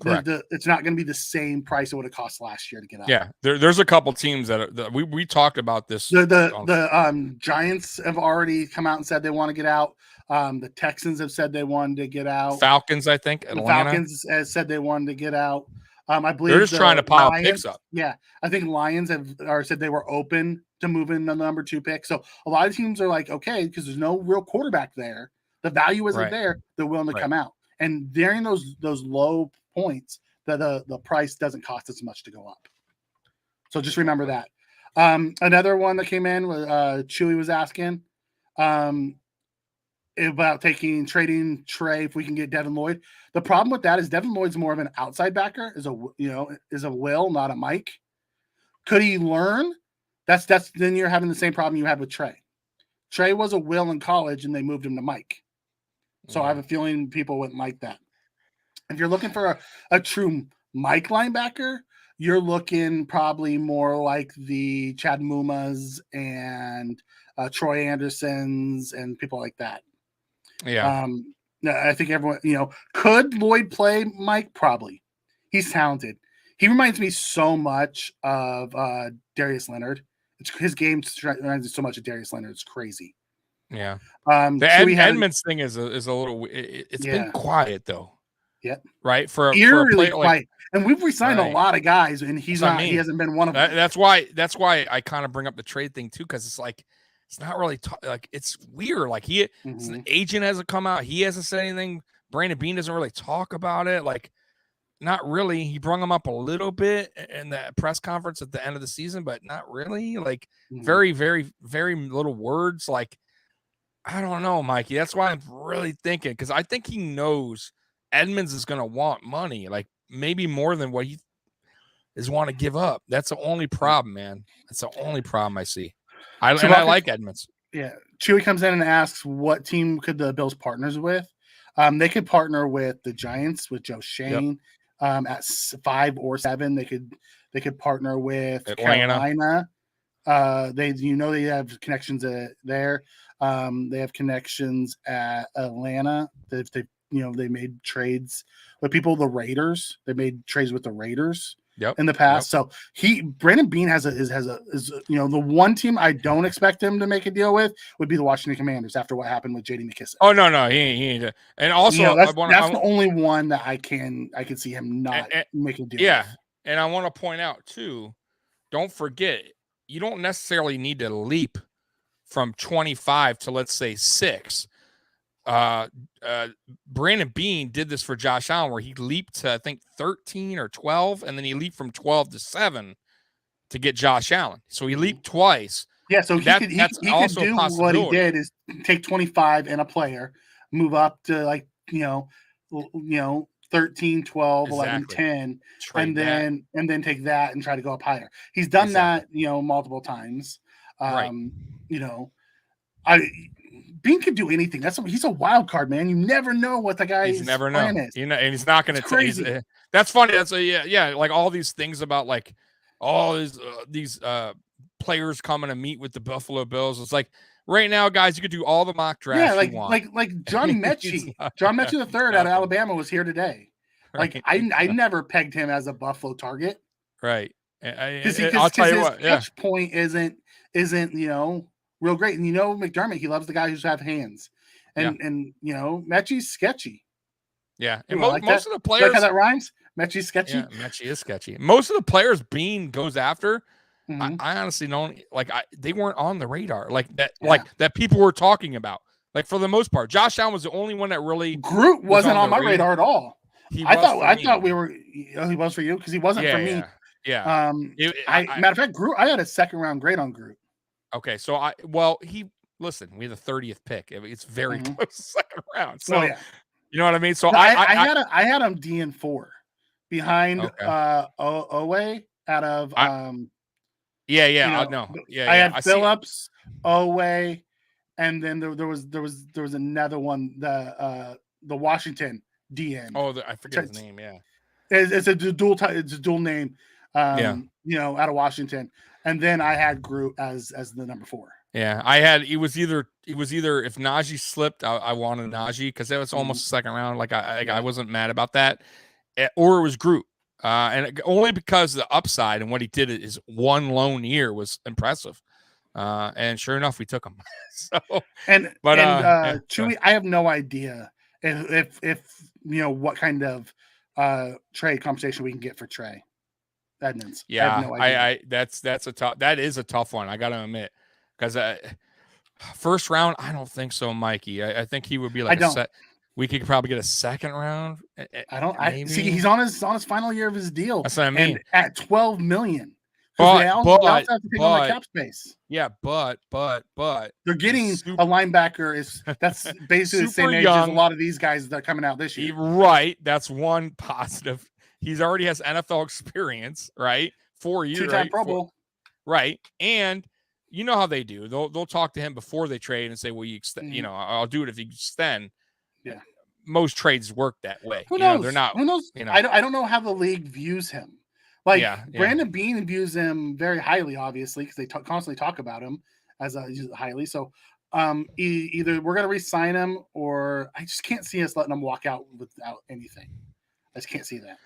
It's not going to be the same price it would have cost last year to get up. Yeah, there's a couple teams that we talked about this. The Giants have already come out and said they want to get out. The Texans have said they wanted to get out. Falcons, I think. The Falcons has said they wanted to get out. I believe They're just trying to pile Lions, picks up. yeah, I think Lions said they were open to moving the number 2 pick. So a lot of teams are like, okay, because there's no real quarterback there, the value isn't there. They're willing to come out, and during those low points, the price doesn't cost as much to go up. So just remember that. Another one that came in was Chewy was asking about trading Trey if we can get Devin Lloyd. The problem with that is Devin Lloyd's more of an outside backer, is a Will, not a Mike. Could he learn? That's then you're having the same problem you had with Trey. Trey was a Will in college and they moved him to Mike. So I have a feeling people wouldn't like that. If you're looking for a true Mike linebacker, you're looking probably more like the Chad Mumas and Troy Andersons and people like that. Yeah. I think everyone, could Lloyd play Mike? Probably. He's talented. He reminds me so much of Darius Leonard. His game reminds me so much of Darius Leonard. It's crazy. Yeah. The Edmonds thing is a little. It's been quiet though. Yeah. Right. For a eerily player quiet. And we've re-signed a lot of guys, and he hasn't been one of them. That's why I kind of bring up the trade thing too, because it's like it's not really like it's weird. Like his agent hasn't come out. He hasn't said anything. Brandon Beane doesn't really talk about it. Like, not really. He brung him up a little bit in the press conference at the end of the season, but not really. Like, very, very, very little words. Like, I don't know, Mikey. That's why I'm really thinking, because I think he knows Edmonds is going to want money, like maybe more than what he is want to give up. That's the only problem, man. That's the only problem I see. I like Edmonds. Yeah. Chewy comes in and asks, what team could the Bills partners with? They could partner with the Giants with Joe Shane. At 5 or 7. They could partner with Carolina. They have connections there. They have connections at Atlanta. They made trades with people. The Raiders. They made trades with the Raiders in the past. So Brandon Beane is the one team I don't expect him to make a deal with would be the Washington Commanders after what happened with J.D. McKissic. Oh no, he ain't. And also, that's the only one that I can see him not making a deal. Yeah, with. And I want to point out too. Don't forget, you don't necessarily need to leap from 25 to, let's say, 6. Brandon Beane did this for Josh Allen, where he leaped to, I think, 13 or 12, and then he leaped from 12 to 7 to get Josh Allen. So he leaped twice. Yeah, so he could do what he did is take 25 and a player, move up to 13, 12, 11, 10, and then take that and try to go up higher. He's done that, multiple times. Beane could do anything. He's a wild card, man. You never know what the guy's plan is. And he's not going to crazy. That's funny. That's like all these things about like all these players coming to meet with the Buffalo Bills. It's like right now, guys, you could do all the mock drafts you want. Like Johnny Mechie. John Mechie the third out of Alabama was here today. Like I never pegged him as a Buffalo target. Right. Because his catch point isn't real great. And McDermott, he loves the guys who have hands. And Mechie's sketchy. Yeah. And most of the players, like how that rhymes? Mechie's sketchy. Yeah, Mechie is sketchy. Most of the players Beane goes after, I honestly don't they weren't on the radar that people were talking about. Like, for the most part, Josh Allen was the only one that really Groot wasn't on my radar at all. I thought we were. He was for you because he wasn't for me. Yeah. Matter of fact, Groot. I had a second round grade on Groot. Okay, so we had the 30th pick. It's very close second round. So you know what I mean. So I had him DN4 behind Owe out of I had Phillips, Owe, and then there was another one, the Washington DN. Oh, I forget his name. Yeah, it's a dual name. Out of Washington, and then I had Groot as the number 4. Yeah, it was either if Najee slipped, I wanted Najee because that was almost the second round. I wasn't mad about that, or it was Groot, and only because the upside and what he did is one lone year was impressive, and sure enough, we took him. Chewy, I have no idea if what kind of trade conversation we can get for Trey Edmonds. Yeah, I have no idea. that is a tough one. I got to admit, because first round, I don't think so, Mikey. I think he would be like we could probably get a second round. I see he's on his final year of his deal. That's what I mean. And at $12 million. But they also have to take on the cap space. Yeah, but they're getting a linebacker that's basically the same age as a lot of these guys that are coming out this year. Right. That's one positive. He's already has NFL experience, right? 4 years. Two-time Pro Bowl. Right. And you know how they do. They'll talk to him before they trade and say, well, you extend, I'll do it if you extend. Yeah. Most trades work that way. Who knows? They're not. Who knows? I don't know how the league views him. Like Brandon Beane views him very highly, obviously, because they constantly talk about him as highly. So either we're going to re-sign him, or I just can't see us letting him walk out without anything. I just can't see that.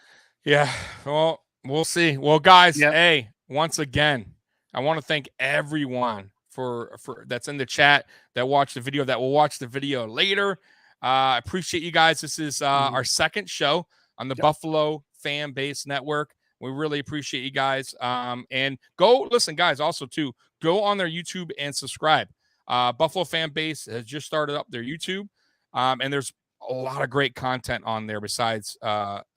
Yeah. Well, we'll see. Well, guys, hey, once again, I want to thank everyone for that's in the chat, that watched the video, that will watch the video later. I appreciate you guys. This is our second show on the Buffalo Fan Base Network. We really appreciate you guys. And go listen, guys, also too, go on their YouTube and subscribe. Buffalo Fan Base has just started up their YouTube. And there's a lot of great content on there besides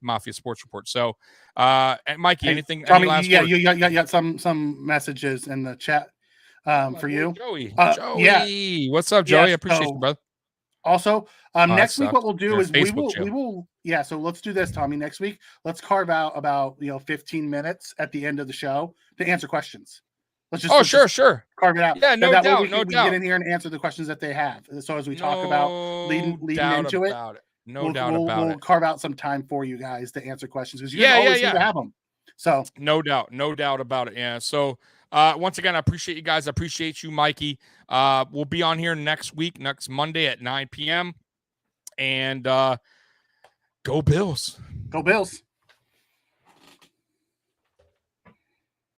Mafia Sports Report. So and Mikey, anything? Tommy, you got some messages in the chat for you. Joey. What's up, Joey? I appreciate you, brother. Also, next week, what we'll do is we will. Yeah, so let's do this, Tommy. Next week, let's carve out about 15 minutes at the end of the show to answer questions. Let's just sure carve it out. Yeah, no doubt, we can get in here and answer the questions that they have. So as we talk about leading into it, we'll carve out some time for you guys to answer questions, because you always seem to have them. So no doubt about it. Yeah. So once again, I appreciate you guys. I appreciate you, Mikey. We'll be on here next Monday at 9 p.m. And go Bills. Go Bills.